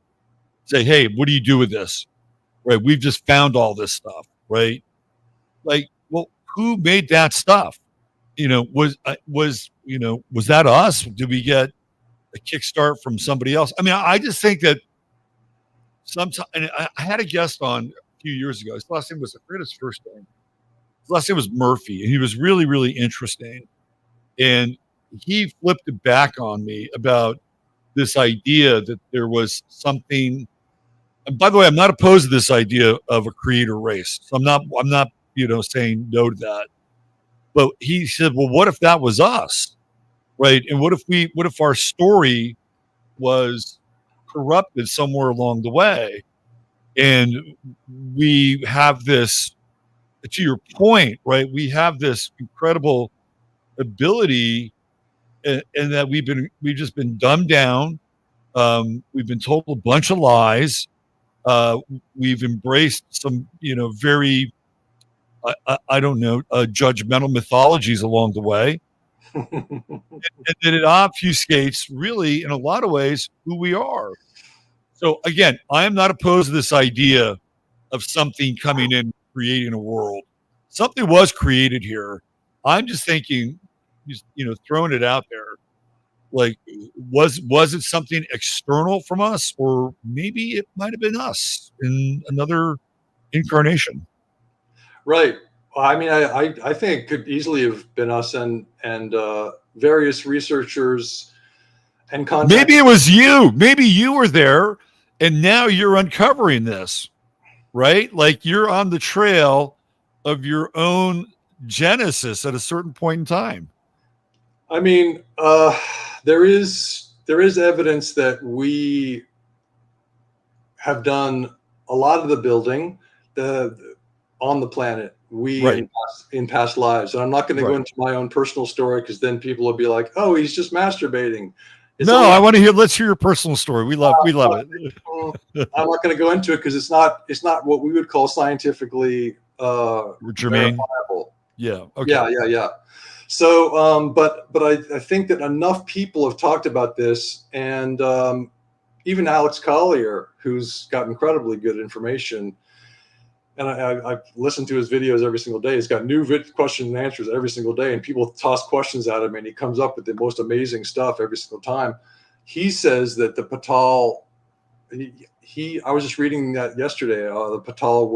say, hey, what do you do with this? Right? We've just found all this stuff, right? Like, well, who made that stuff? Was that us? Did we get a kickstart from somebody else? I mean, I just think that sometimes, and I had a guest on a few years ago. His last name was, I forget his first name. His last name was Murphy, and he was really, really interesting. And he flipped it back on me about this idea that there was something. And by the way, I'm not opposed to this idea of a creator race. So I'm not saying no to that. But he said, well, what if that was us? Right? And what if our story was corrupted somewhere along the way? And we have this, to your point, right? We have this incredible ability, and that we've just been dumbed down. We've been told a bunch of lies. We've embraced some, very, I don't know, judgmental mythologies along the way. And then it obfuscates, really, in a lot of ways, who we are. So again, I am not opposed to this idea of something coming in, creating a world. Something was created here. I'm just thinking, throwing it out there. Like, was it something external from us, or maybe it might have been us in another incarnation? Right. Well, I mean, I think it could easily have been us, and various researchers and contacts. Maybe it was you. Maybe you were there, and now you're uncovering this, right? Like, you're on the trail of your own genesis at a certain point in time. I mean, there is evidence that we have done a lot of the building on the planet. Right. in past lives, and I'm not going to go into my own personal story, because then people will be like, "Oh, he's just masturbating." I want to hear. Let's hear your personal story. We love it. I'm not going to go into it because it's not what we would call scientifically germane. verifiable. Yeah. Okay. Yeah. So, but I think that enough people have talked about this, and even Alex Collier, who's got incredibly good information, and I've listened to his videos every single day. He's got new questions and answers every single day, and people toss questions at him, and he comes up with the most amazing stuff every single time. He says that the Patal, I was just reading that yesterday. The Patal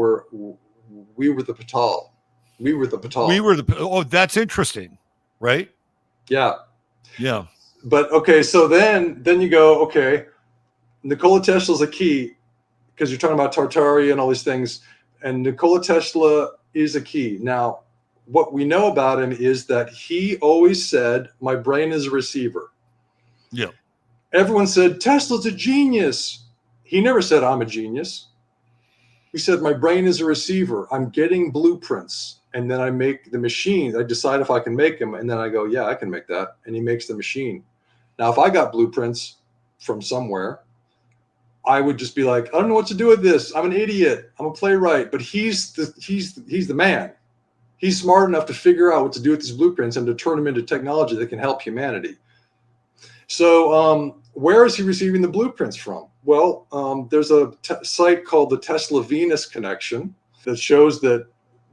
we were the Patal. We were the Patal. Oh, that's interesting, right? Yeah. But okay, so then you go, okay, Nikola Tesla's a key, because you're talking about Tartaria and all these things, and Nikola Tesla is a key. Now, what we know about him is that he always said, my brain is a receiver. Yeah. everyone said, Tesla's a genius. He never said, I'm a genius. He said, my brain is a receiver. I'm getting blueprints. And then I make the machines. I decide if I can make them. And then I go, yeah, I can make that. And he makes the machine. Now, if I got blueprints from somewhere, I would just be like, I don't know what to do with this. I'm an idiot. I'm a playwright. But he's the man. He's smart enough to figure out what to do with these blueprints and to turn them into technology that can help humanity. So where is he receiving the blueprints from? Well, there's a site called the Tesla-Venus connection that shows that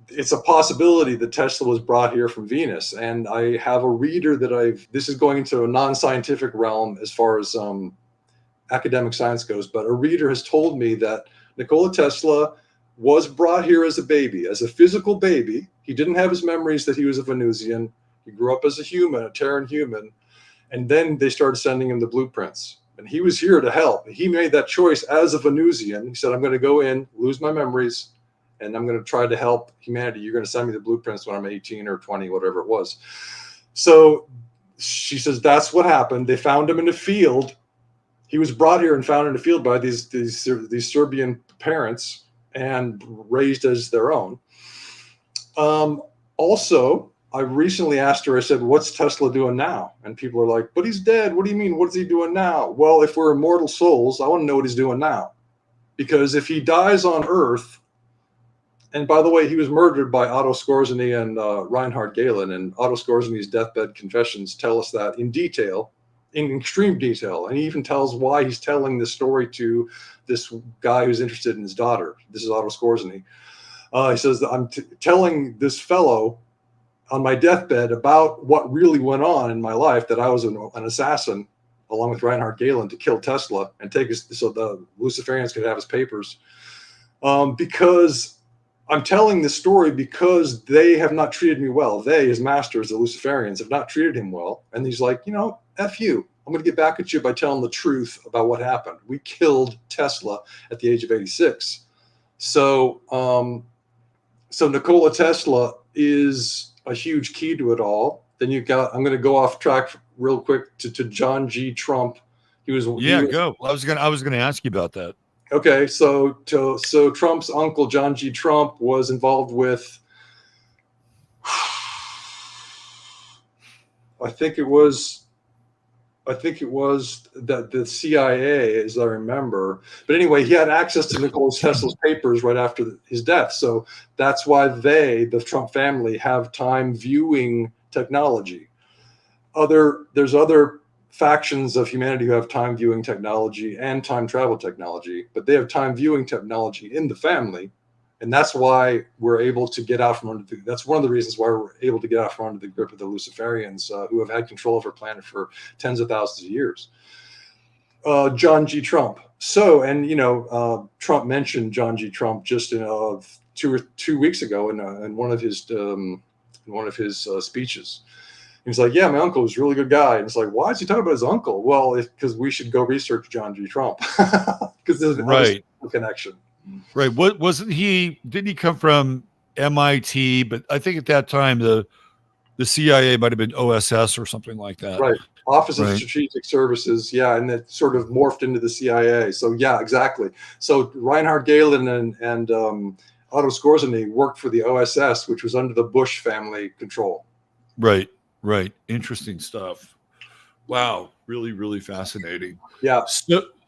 it's a possibility that Tesla was brought here from Venus. And I have a reader that this is going into a non-scientific realm as far as academic science goes, but a reader has told me that Nikola Tesla was brought here as a baby, as a physical baby. He didn't have his memories that he was a Venusian. He grew up as a human, a Terran human. And then they started sending him the blueprints. And he was here to help. He made that choice as a Venusian. He said, I'm going to go in, lose my memories, and I'm going to try to help humanity. You're going to send me the blueprints when I'm 18 or 20, whatever it was. So she says, that's what happened. They found him in a field. He was brought here and found in a field by these Serbian parents and raised as their own. Also, I recently asked her, I said, what's Tesla doing now? And people are like, but he's dead. What do you mean? What's he doing now? Well, if we're immortal souls, I want to know what he's doing now. Because if he dies on Earth, and by the way, he was murdered by Otto Skorzeny and Reinhard Gehlen, and Otto Skorzeny's deathbed confessions tell us that in detail, in extreme detail. And he even tells why he's telling this story to this guy who's interested in his daughter. This is Otto Skorzeny. He says that I'm telling this fellow on my deathbed about what really went on in my life, that I was an assassin along with Reinhard Gehlen to kill Tesla and take his, so the Luciferians could have his papers. Because I'm telling this story because they have not treated me well. They, his masters, the Luciferians, have not treated him well. And he's like, F you. I'm going to get back at you by telling the truth about what happened. We killed Tesla at the age of 86. So Nikola Tesla is a huge key to it all. Then you've got, I'm going to go off track real quick to John G. Trump. Go. I was going to ask you about that. Okay, so Trump's uncle, John G. Trump, was involved with, I think it was the CIA, as I remember. But anyway, he had access to Nikola Tesla's papers right after his death. So that's why the Trump family, have time viewing technology. There's other factions of humanity who have time viewing technology and time travel technology, but they have time viewing technology in the family. And that's why we're able to get out from under that's one of the reasons why we're able to get out from under the grip of the Luciferians, who have had control of our planet for tens of thousands of years. John G. Trump. So, and Trump mentioned John G. Trump just in 2 weeks ago in one of his speeches. He's like, yeah, my uncle was a really good guy. And it's like, why is he talking about his uncle? Well, because we should go research John G. Trump, because there's a connection. Right. What wasn't he? Didn't he come from MIT? But I think at that time the CIA might have been OSS or something like that. Right. Office of Strategic Services. Yeah, and it sort of morphed into the CIA. So yeah, exactly. So Reinhard Gehlen and Otto Skorzeny worked for the OSS, which was under the Bush family control. Right. Right. Interesting stuff. Wow. Really, really fascinating. Yeah.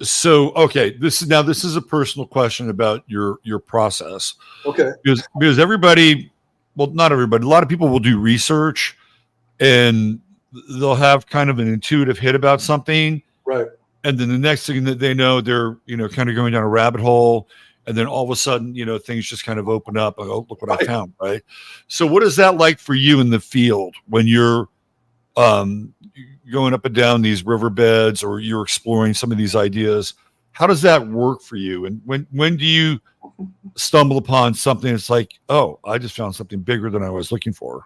So okay. This is a personal question about your process. Okay. Because everybody, well, not everybody, a lot of people will do research and they'll have kind of an intuitive hit about something. Right. And then the next thing that they know, they're, kind of going down a rabbit hole. And then all of a sudden, things just kind of open up. Oh, look what I found, right? So what is that like for you in the field when you're going up and down these riverbeds or you're exploring some of these ideas? How does that work for you? And when do you stumble upon something that's like, oh, I just found something bigger than I was looking for?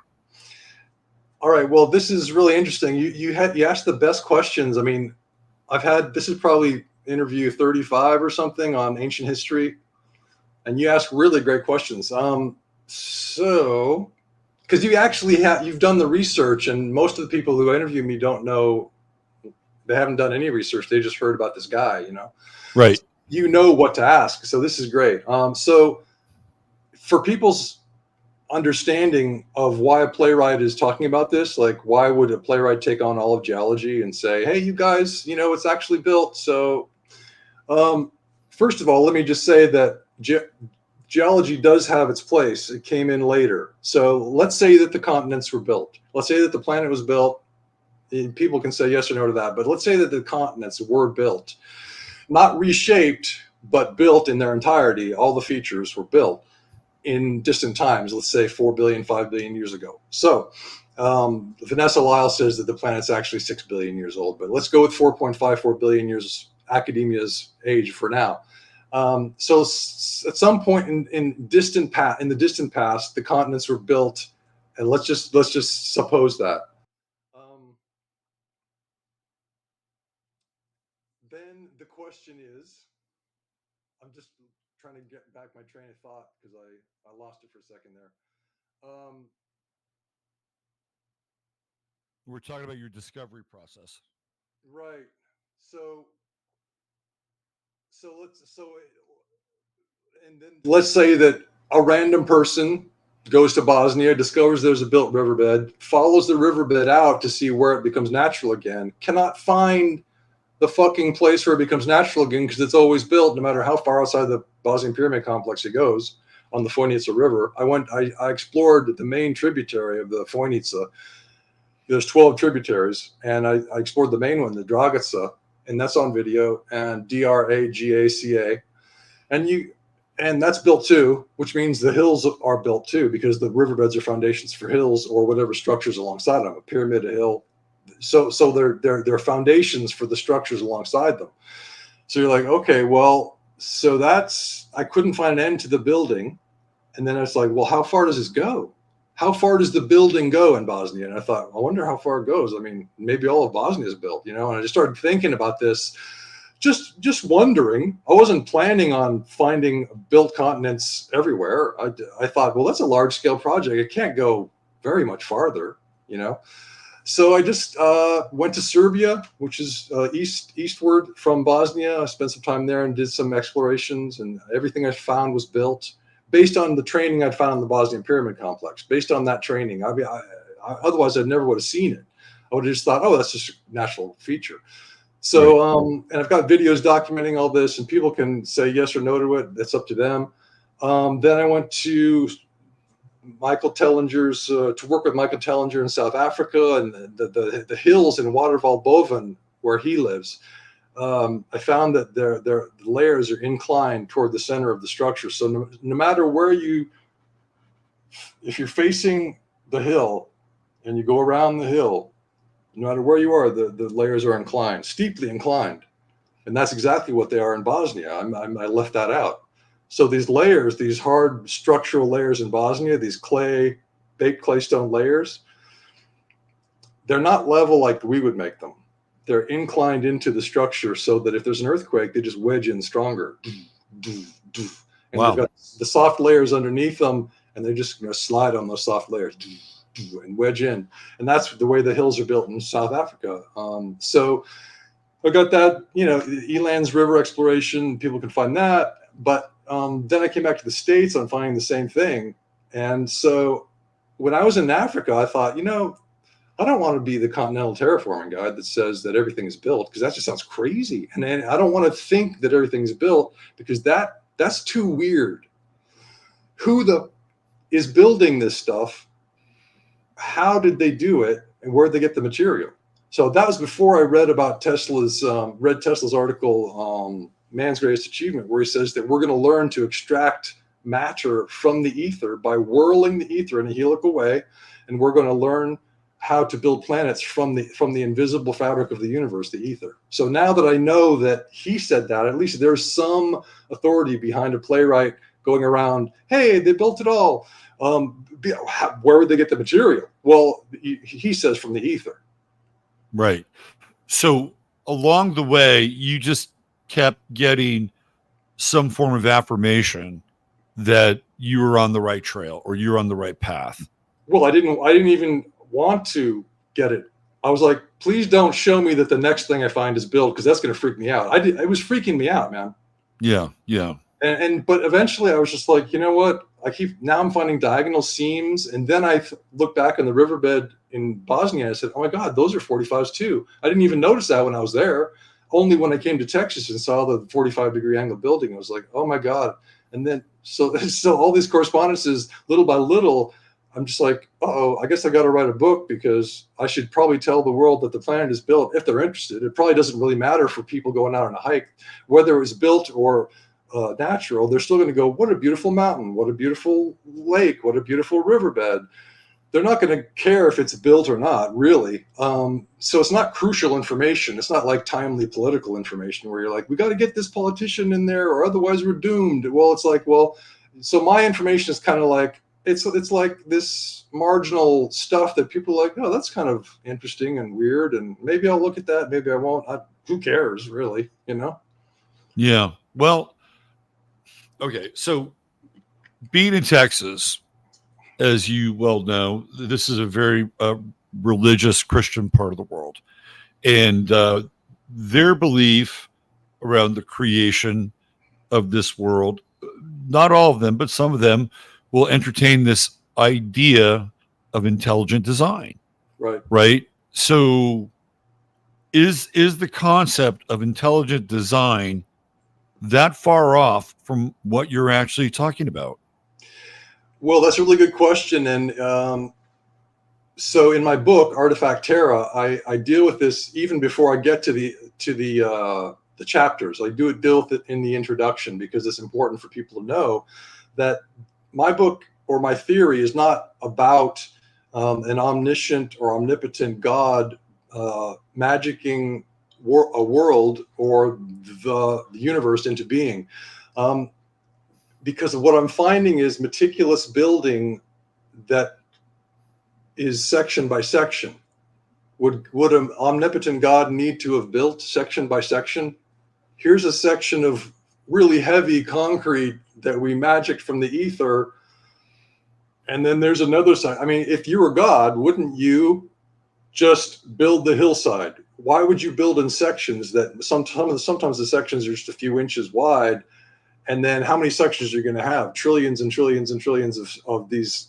All right. Well, this is really interesting. You asked the best questions. I mean, this is probably interview 35 or something on ancient history. And you ask really great questions. So, because you actually you've done the research, and most of the people who interview me don't know They haven't done any research. They just heard about this guy, Right. You know what to ask. So this is great. So for people's understanding of why a playwright is talking about this, like why would a playwright take on all of geology and say, hey, you guys, it's actually built. So first of all, let me just say that geology does have its place. It came in later. So let's say that the continents were built. Let's say that the planet was built. People can say yes or no to that, but let's say that the continents were built, not reshaped, but built in their entirety. All the features were built in distant times, let's say 4 billion, 5 billion years ago. So Vanessa Lyle says that the planet's actually 6 billion years old, but let's go with 4.54 billion years, academia's age for now. So at some point in the distant past, the continents were built, and let's just suppose that. Then the question is, I'm just trying to get back my train of thought because I lost it for a second there. We're talking about your discovery process. Right. Let's say that a random person goes to Bosnia, discovers there's a built riverbed, follows the riverbed out to see where it becomes natural again, cannot find the fucking place where it becomes natural again because it's always built, no matter how far outside the Bosnian pyramid complex it goes on the Fojnica River. I explored the main tributary of the Fojnica. There's 12 tributaries, and I explored the main one, the Dragica, and that's on video, and Dragaca, and that's built too, which means the hills are built too, because the riverbeds are foundations for hills or whatever structures alongside them, a pyramid, a hill. So they're foundations for the structures alongside them. So you're like, okay, well, so I couldn't find an end to the building. And then it's like, well, how far does this go? How far does the building go in Bosnia? And I thought, I wonder how far it goes. I mean, maybe all of Bosnia is built, and I just started thinking about this, just wondering. I wasn't planning on finding built continents everywhere. I thought, well, that's a large scale project. It can't go very much farther, So I just went to Serbia, which is eastward from Bosnia. I spent some time there and did some explorations, and everything I found was built based on the training I'd found in the Bosnian pyramid complex. Based on that training, otherwise I never would have seen it. I would have just thought, oh, that's just a natural feature. So, and I've got videos documenting all this, and people can say yes or no to it. That's up to them. Then I went to Michael Tellinger's to work with Michael Tellinger in South Africa, and the hills in Waterval Boven where he lives. I found that the layers are inclined toward the center of the structure. So no matter where if you're facing the hill and you go around the hill, no matter where you are, the layers are inclined, steeply inclined. And that's exactly what they are in Bosnia. I left that out. So these layers, these hard structural layers in Bosnia, these baked claystone layers, they're not level like we would make them. They're inclined into the structure so that if there's an earthquake, they just wedge in stronger. And Wow. They've got the soft layers underneath them, and they're just going to slide on those soft layers and wedge in. And that's the way the hills are built in South Africa. So I got that, Eland's River exploration, people can find that. But then I came back to the States on finding the same thing. And so when I was in Africa, I thought, I don't want to be the continental terraforming guy that says that everything is built, because that just sounds crazy. And then I don't want to think that everything's built, because that's too weird. Who is building this stuff? How did they do it? And where did they get the material? So that was before I read about Tesla's article, Man's Greatest Achievement, where he says that we're going to learn to extract matter from the ether by whirling the ether in a helical way. And we're going to learn how to build planets from the invisible fabric of the universe, the ether. So now that I know that he said that, at least there's some authority behind a playwright going around, hey, they built it all. Where would they get the material? Well, he says from the ether. Right. So along the way, you just kept getting some form of affirmation that you were on the right trail or you were on the right path. Well, I didn't even want to get it I was like, please don't show me that the next thing I find is built, because that's going to freak me out. It was freaking me out, man. Yeah. Yeah. But eventually I was just like, you know what? Now I'm finding diagonal seams. And then I looked back on the riverbed in Bosnia and I said, oh my God, those are 45s too. I didn't even notice that when I was there. Only when I came to Texas and saw the 45-degree angle building, I was like, oh my God. And then, so all these correspondences, little by little, I'm just like, I guess I got to write a book, because I should probably tell the world that the planet is built if they're interested. It probably doesn't really matter for people going out on a hike, whether it was built or natural. They're still going to go, what a beautiful mountain, what a beautiful lake, what a beautiful riverbed. They're not going to care if it's built or not, really. So it's not crucial information. It's not like timely political information where you're like, we got to get this politician in there or otherwise we're doomed. Well, it's like, so my information is kind of like, it's like this marginal stuff that people are like, oh, that's kind of interesting and weird, and maybe I'll look at that, maybe I won't. Who cares, really, you know? Yeah. Well, okay. So being in Texas, as you well know, this is a very religious Christian part of the world. And their belief around the creation of this world, not all of them, but some of them will entertain this idea of intelligent design. Right. Right. So is the concept of intelligent design that far off from what you're actually talking about? Well, that's a really good question. And so in my book, Artifact Terra, I deal with this even before I get to the chapters. I deal with it in the introduction, because it's important for people to know that my book or my theory is not about an omniscient or omnipotent God magicking a world or the universe into being. Because what I'm finding is meticulous building that is section by section. Would an omnipotent God need to have built section by section? Here's a section of really heavy concrete that we magicked from the ether. And then there's another side. I mean, if you were God, wouldn't you just build the hillside? Why would you build in sections that sometimes the sections are just a few inches wide? And then how many sections are you going to have? Trillions and trillions and trillions of these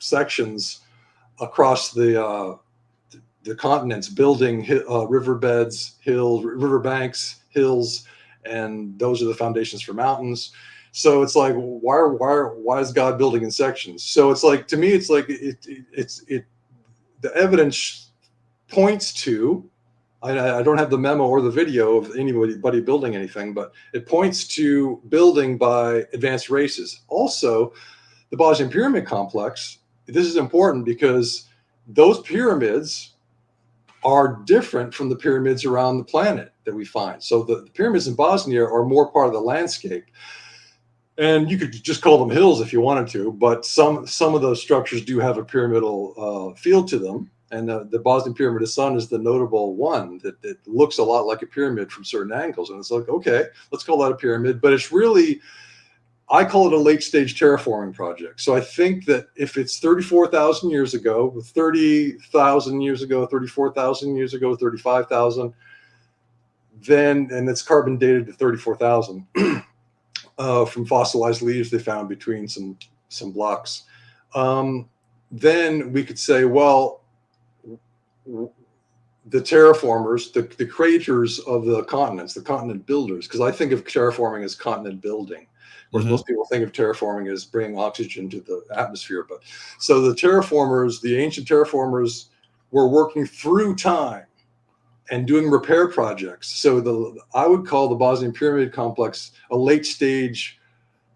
sections across the continents, building riverbeds, hills, riverbanks, hills, and those are the foundations for mountains. So it's like, why is God building in sections? So it's like, to me, it's like the evidence points to. I don't have the memo or the video of anybody building anything, but it points to building by advanced races. Also, the Bosnian Pyramid Complex. This is important because those pyramids are different from the pyramids around the planet that we find. So the pyramids in Bosnia are more part of the landscape. And you could just call them hills if you wanted to, but some of those structures do have a pyramidal feel to them. And the Bosnian Pyramid of Sun is the notable one that looks a lot like a pyramid from certain angles. And it's like, okay, let's call that a pyramid. But it's really, I call it a late stage terraforming project. So I think that if it's 34,000 years ago, 30,000 years ago, 34,000 years ago, 35,000, then, and it's carbon dated to 34,000 from fossilized leaves they found between some blocks. Then we could say, well, the terraformers, the creators of the continents, the continent builders, because I think of terraforming as continent building. Of course, most people think of terraforming as bringing oxygen to the atmosphere. But so the terraformers, the ancient terraformers, were working through time and doing repair projects. So I would call the Bosnian Pyramid Complex a late stage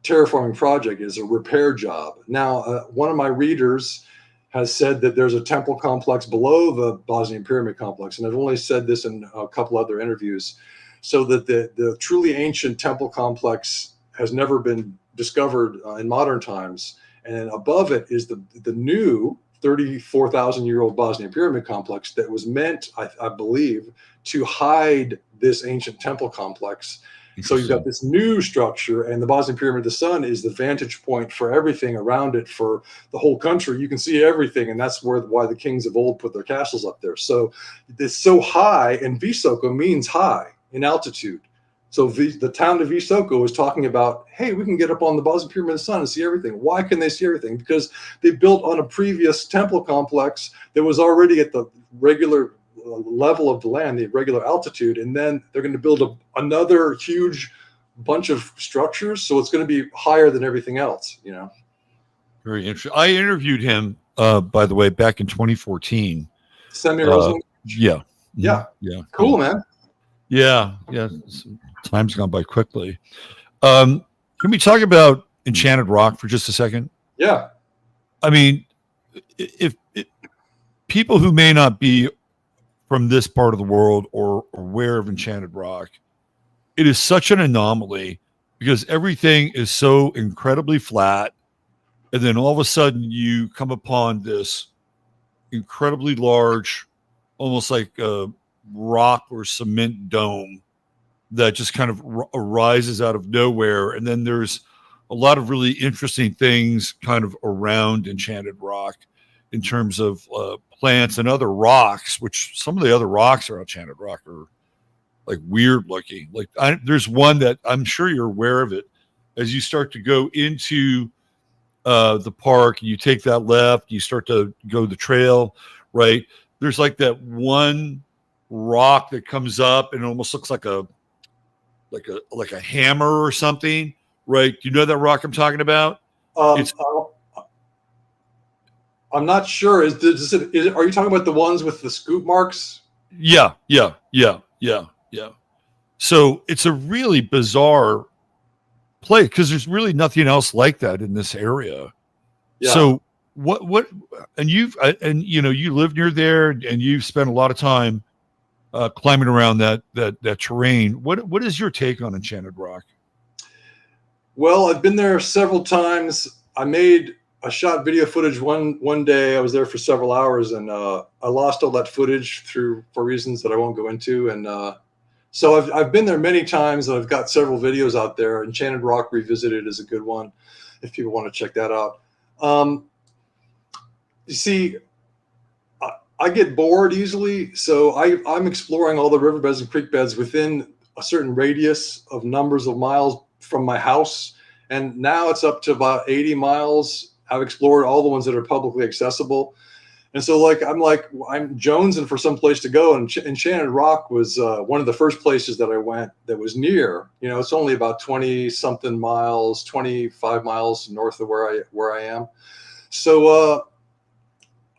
terraforming project. Is a repair job. Now, one of my readers has said that there's a temple complex below the Bosnian Pyramid Complex. And I've only said this in a couple other interviews, so that the truly ancient temple complex has never been discovered in modern times. And above it is the new 34,000-year-old Bosnian Pyramid Complex that was meant, I believe, to hide this ancient temple complex So you've got this new structure, and the Bosnian Pyramid of the Sun is the vantage point for everything around it for the whole country. You can see everything, and that's why the kings of old put their castles up there. So it's so high, and Visoko means high in altitude. So the town of Visoko is talking about, hey, we can get up on the Bosnian Pyramid of the Sun and see everything. Why can they see everything? Because they built on a previous temple complex that was already at the regular level of the land, the regular altitude, and then they're going to build another huge bunch of structures. So it's going to be higher than everything else, you know. Very interesting. I interviewed him, by the way, back in 2014. Semi Rosen. Yeah. Yeah. Yeah. Cool, man. Yeah. Yeah. Time's gone by quickly. Can we talk about Enchanted Rock for just a second? Yeah. I mean, if people who may not be from this part of the world or aware of Enchanted Rock, it is such an anomaly because everything is so incredibly flat. And then all of a sudden you come upon this incredibly large, almost like a rock or cement dome that just kind of arises out of nowhere. And then there's a lot of really interesting things kind of around Enchanted Rock in terms of plants and other rocks, which some of the other rocks around Enchanted Rock are like weird looking. Like there's one that I'm sure you're aware of it. As you start to go into the park, and you take that left, you start to go the trail, right? There's like that one rock that comes up and it almost looks like a hammer or something, right? Do you know that rock I'm talking about? I'm not sure. Are you talking about the ones with the scoop marks? Yeah. So it's a really bizarre place because there's really nothing else like that in this area. Yeah. So what? And you live near there, and you've spent a lot of time climbing around that terrain. What is your take on Enchanted Rock? Well, I've been there several times. I shot video footage one day. I was there for several hours, and I lost all that footage for reasons that I won't go into. And so I've been there many times, and I've got several videos out there. Enchanted Rock Revisited is a good one if people want to check that out. You see, I get bored easily, so I'm exploring all the riverbeds and creek beds within a certain radius of numbers of miles from my house. And now it's up to about 80 miles. I've explored all the ones that are publicly accessible. And so I'm jonesing for some place to go. And Enchanted Rock was one of the first places that I went that was near. You know, it's only about 20 something miles, 25 miles north of where I am. So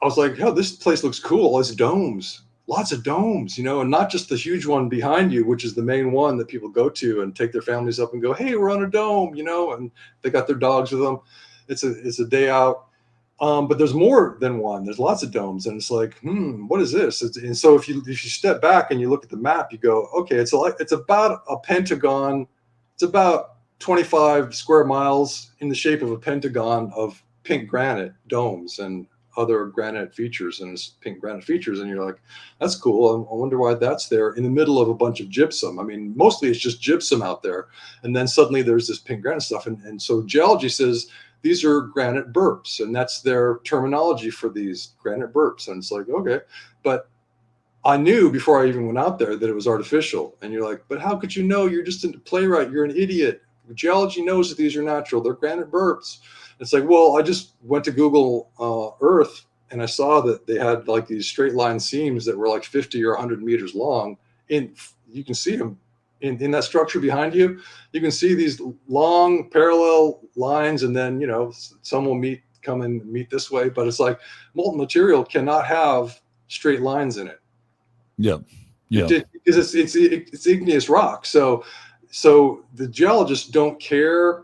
I was like, oh, this place looks cool. It's domes, lots of domes, you know, and not just the huge one behind you, which is the main one that people go to and take their families up and go, hey, we're on a dome, you know, and they got their dogs with them. It's a day out. But there's more than one. There's lots of domes, and it's like, what is this? And so if you step back and you look at the map, you go, okay, it's about a pentagon. It's about 25 square miles in the shape of a pentagon of pink granite domes and other granite features, and it's pink granite features. And you're like, that's cool. I wonder why that's there in the middle of a bunch of gypsum. I mean, mostly it's just gypsum out there. And then suddenly there's this pink granite stuff. And so geology says, these are granite burps, and that's their terminology for these granite burps. And it's like, okay, but I knew before I even went out there that it was artificial. And you're like, but how could you know? You're just a playwright. You're an idiot. Geology knows that these are natural. They're granite burps. It's like, well, I just went to Google Earth, and I saw that they had like these straight line seams that were like 50 or 100 meters long. And you can see them in that structure behind you. You can see these long parallel lines, and then, you know, some will come and meet this way, but it's like molten material cannot have straight lines in it. Yeah. Because it's igneous rock. So the geologists don't care,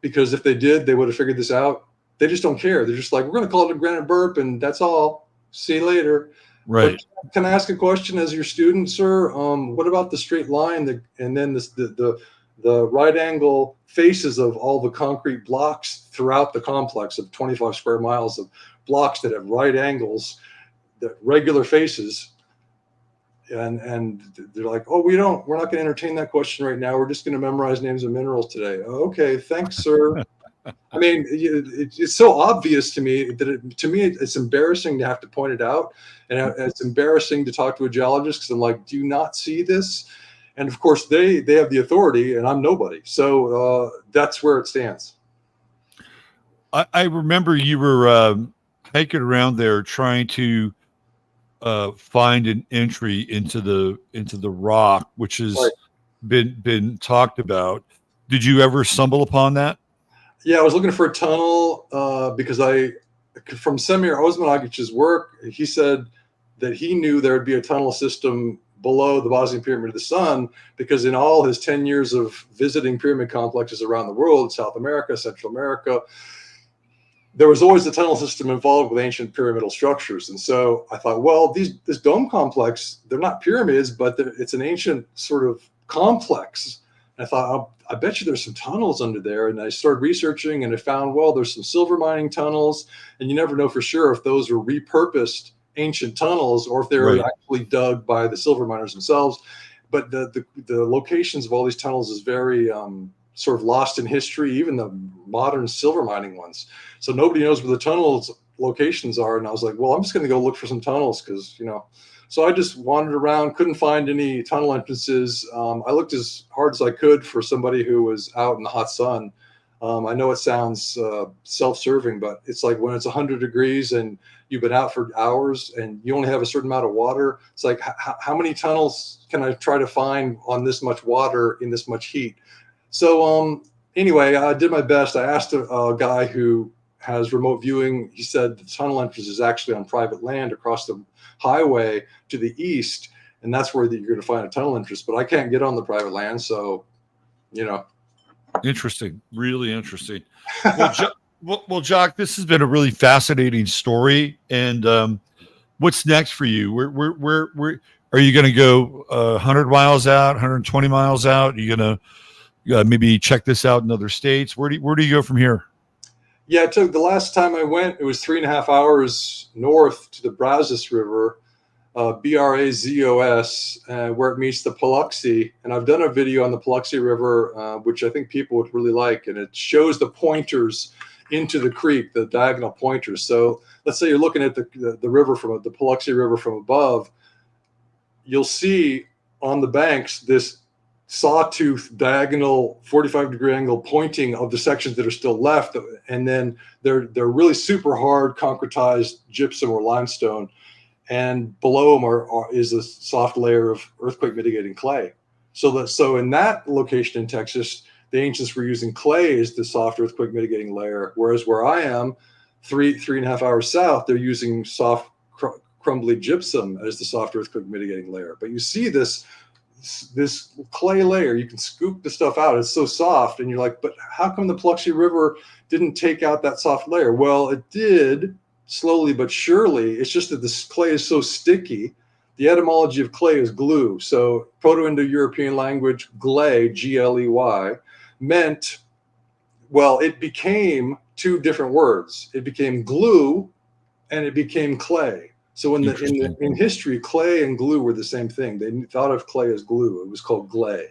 because if they did, they would have figured this out. They just don't care. They're just like, we're going to call it a granite burp, and that's all. See you later. Right. But can I ask a question as your student, sir? What about the straight line and then the right angle faces of all the concrete blocks throughout the complex of 25 square miles of blocks that have right angles, that regular faces? and they're like, oh, we're not going to entertain that question right now. We're just going to memorize names of minerals today. Okay, thanks, sir. I mean, it's so obvious to me that it's embarrassing to have to point it out, and it's embarrassing to talk to a geologist because I'm like, do you not see this? And of course, they have the authority, and I'm nobody. So that's where it stands. I remember you were hiking around there trying to find an entry into the rock, which has Right. been talked about. Did you ever stumble upon that? Yeah, I was looking for a tunnel because from Semir Osmanagich's work, he said that he knew there would be a tunnel system below the Bosnian Pyramid of the Sun because in all his 10 years of visiting pyramid complexes around the world, South America, Central America, there was always a tunnel system involved with ancient pyramidal structures. And so I thought, well, this dome complex, they're not pyramids, but it's an ancient sort of complex. And I thought, I bet you there's some tunnels under there. And I started researching and I found, well, there's some silver mining tunnels. And you never know for sure if those were repurposed ancient tunnels or if they were actually dug by the silver miners themselves. But the locations of all these tunnels is very sort of lost in history, even the modern silver mining ones. So nobody knows where the tunnels locations are. And I was like, well, I'm just going to go look for some tunnels because, so I just wandered around, couldn't find any tunnel entrances. I looked as hard as I could for somebody who was out in the hot sun. I know it sounds self-serving, but it's like when it's 100 degrees and you've been out for hours and you only have a certain amount of water. It's like, how many tunnels can I try to find on this much water in this much heat? So anyway, I did my best. I asked a guy who has remote viewing. He said the tunnel entrance is actually on private land across the highway to the east, and that's where you're going to find a tunnel entrance. But I can't get on the private land, so Interesting, really interesting. Well, Jock, this has been a really fascinating story. And what's next for you? Where are you going to go? 100 miles out, 120 miles out? Are you going to maybe check this out in other states? Where do you go from here? Yeah, it took the last time I went, it was 3.5 hours north to the Brazos River, Brazos, where it meets the Paluxy. And I've done a video on the Paluxy River, which I think people would really like. And it shows the pointers into the creek, the diagonal pointers. So let's say you're looking at the river from the Paluxy River from above. You'll see on the banks this sawtooth diagonal 45-degree angle pointing of the sections that are still left, and then they're really super hard concretized gypsum or limestone, and below them is a soft layer of earthquake mitigating clay. So in that location in Texas, the ancients were using clay as the soft earthquake mitigating layer, whereas where I am, 3.5 hours south, they're using soft crumbly gypsum as the soft earthquake mitigating layer. But you see this clay layer, you can scoop the stuff out. It's so soft. And you're like, but how come the Paluxy River didn't take out that soft layer? Well, it did slowly, but surely. It's just that this clay is so sticky. The etymology of clay is glue. So Proto-Indo-European language, gley, G-L-E-Y, meant, well, it became two different words. It became glue and it became clay. So in history, clay and glue were the same thing. They thought of clay as glue. It was called gley.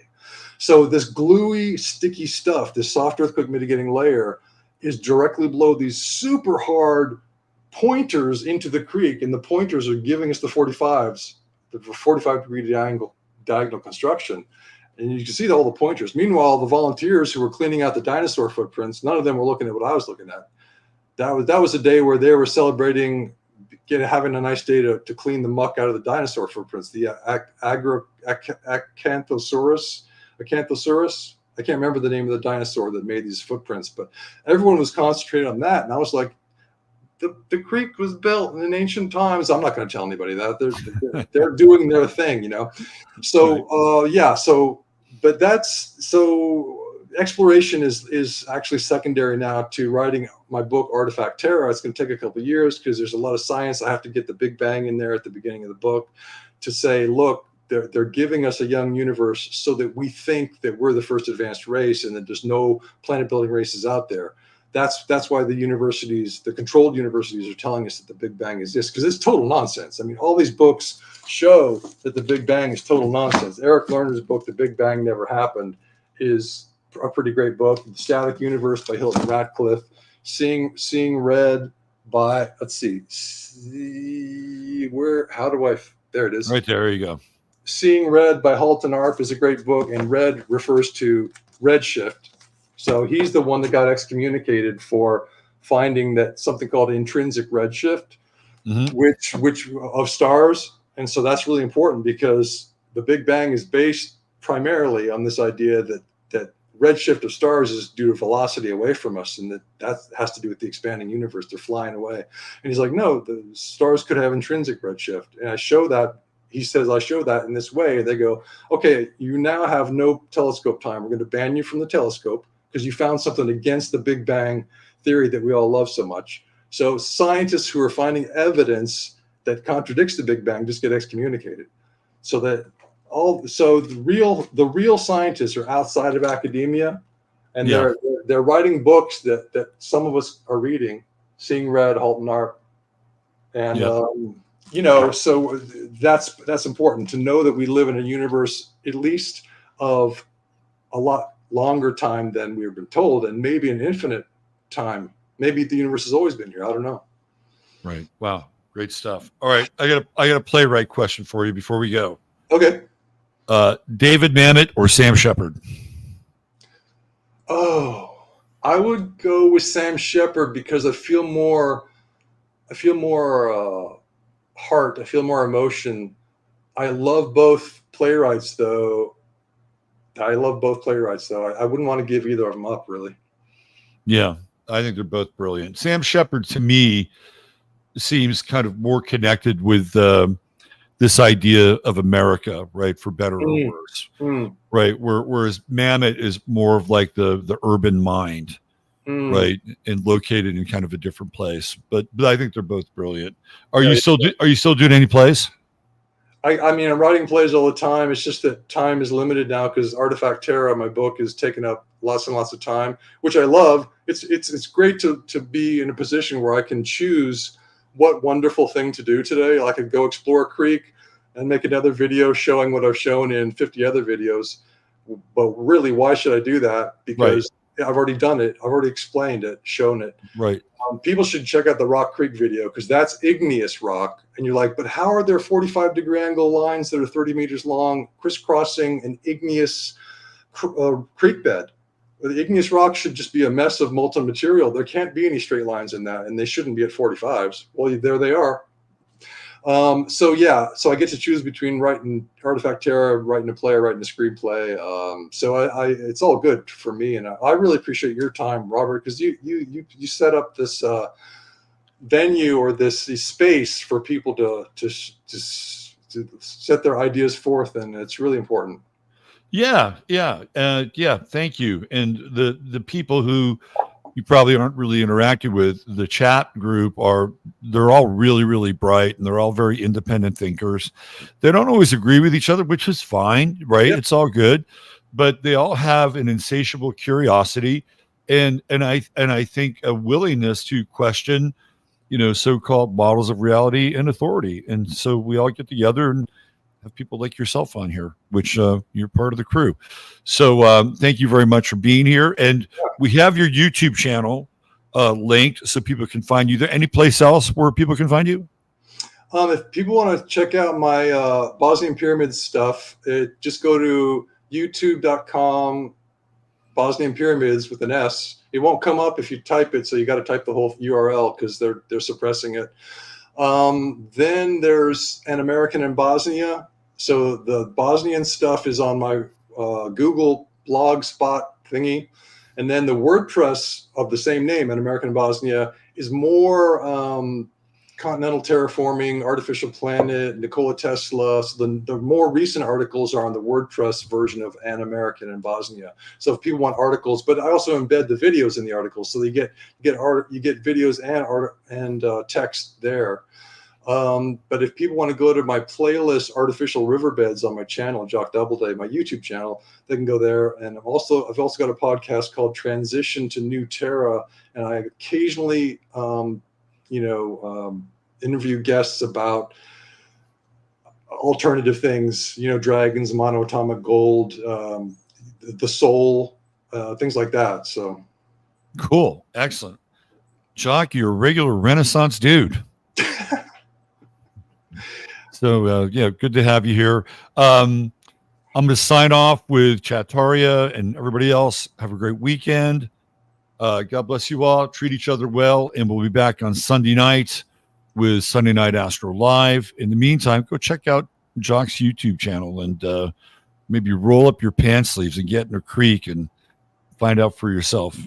So this gluey, sticky stuff, this soft earthquake mitigating layer, is directly below these super hard pointers into the creek, and the pointers are giving us the 45s, the 45-degree diagonal construction. And you can see all the pointers. Meanwhile, the volunteers who were cleaning out the dinosaur footprints, none of them were looking at what I was looking at. That was a day where they were celebrating having a nice day to clean the muck out of the dinosaur footprints, the Acanthosaurus. I can't remember the name of the dinosaur that made these footprints, but everyone was concentrated on that. And I was like, the creek was built in ancient times. I'm not going to tell anybody that. They're doing their thing, So exploration is actually secondary now to writing my book, Artifact Terra. It's going to take a couple of years because there's a lot of science. I have to get the Big Bang in there at the beginning of the book to say, look, they're giving us a young universe so that we think that we're the first advanced race and that there's no planet building races out there. that's why the universities, the controlled universities, are telling us that the Big Bang exists, because it's total nonsense. I mean, all these books show that the Big Bang is total nonsense. Eric Lerner's book, The Big Bang Never Happened, is a pretty great book. The Static Universe by Hilton Radcliffe. Seeing Red by, let's see, there it is. Right there you go. Seeing Red by Halton Arp is a great book, and red refers to redshift. So he's the one that got excommunicated for finding that something called intrinsic redshift, which of stars. And so that's really important, because the Big Bang is based primarily on this idea that redshift of stars is due to velocity away from us, and that has to do with the expanding universe. They're flying away. And he's like, no, the stars could have intrinsic redshift. And I show that. He says, I show that in this way. They go, okay, you now have no telescope time. We're going to ban you from the telescope because you found something against the Big Bang theory that we all love so much. So scientists who are finding evidence that contradicts the Big Bang just get excommunicated. So the real scientists are outside of academia, and they're writing books that some of us are reading. Seeing Red, Halton Arp, and so that's important to know, that we live in a universe at least of a lot longer time than we've been told, and maybe an infinite time. Maybe the universe has always been here. I don't know. Right. Wow. Great stuff. All right. I got a playwright question for you before we go. Okay. David Mamet or Sam Shepard? Oh, I would go with Sam Shepard, because I feel more heart. I feel more emotion. I love both playwrights, though. I wouldn't want to give either of them up, really. Yeah, I think they're both brilliant. Sam Shepard, to me, seems kind of more connected with this idea of America, right, for better or worse, right? Whereas Mamet is more of like the urban mind, right, and located in kind of a different place. But I think they're both brilliant. Are you still doing any plays? I mean, I'm writing plays all the time. It's just that time is limited now, because Artifact Terra, my book, is taking up lots and lots of time, which I love. It's great to be in a position where I can choose what wonderful thing to do today. I could go explore a creek and make another video showing what I've shown in 50 other videos. But really, why should I do that? Because I've already done it. I've already explained it, shown it. Right. People should check out the Rock Creek video, because that's igneous rock. And you're like, but how are there 45-degree angle lines that are 30 meters long crisscrossing an igneous creek bed? The igneous rock should just be a mess of molten material. There can't be any straight lines in that, and they shouldn't be at 45s. Well, there they are. So I get to choose between writing Artifact Terra, writing a play, or writing a screenplay. So it's all good for me, and I really appreciate your time, Robert, because you set up this venue, or this space for people to set their ideas forth, and it's really important. Yeah. Thank you. And the people who you probably aren't really interacting with, the chat group, they're all really, really bright, and they're all very independent thinkers. They don't always agree with each other, which is fine, right? Yeah. It's all good, but they all have an insatiable curiosity and I think a willingness to question, so-called models of reality and authority. And so we all get together and have people like yourself on here, which you're part of the crew. So thank you very much for being here. And we have your YouTube channel linked so people can find you there. Any place else where people can find you? If people want to check out my Bosnian Pyramids stuff, just go to youtube.com Bosnian Pyramids with an S. It won't come up if you type it, so you got to type the whole URL, because they're suppressing it. Then there's An American in Bosnia. So the Bosnian stuff is on my Google blog spot thingy. And then the WordPress of the same name, An American in Bosnia, is more continental terraforming, artificial planet, Nikola Tesla. So the more recent articles are on the WordPress version of An American in Bosnia. So if people want articles, but I also embed the videos in the articles, so you get videos and text there. But if people want to go to my playlist, Artificial Riverbeds, on my channel, Jock Doubleday, my YouTube channel, they can go there. And I've also got a podcast called Transition to New Terra, and I occasionally, interview guests about alternative things, dragons, monoatomic gold, the soul, things like that. So cool. Excellent. Jock, you're a regular Renaissance dude. So, good to have you here. I'm going to sign off with Chataria and everybody else. Have a great weekend. God bless you all. Treat each other well. And we'll be back on Sunday night with Sunday Night Astro Live. In the meantime, go check out Jock's YouTube channel and maybe roll up your pants sleeves and get in a creek and find out for yourself.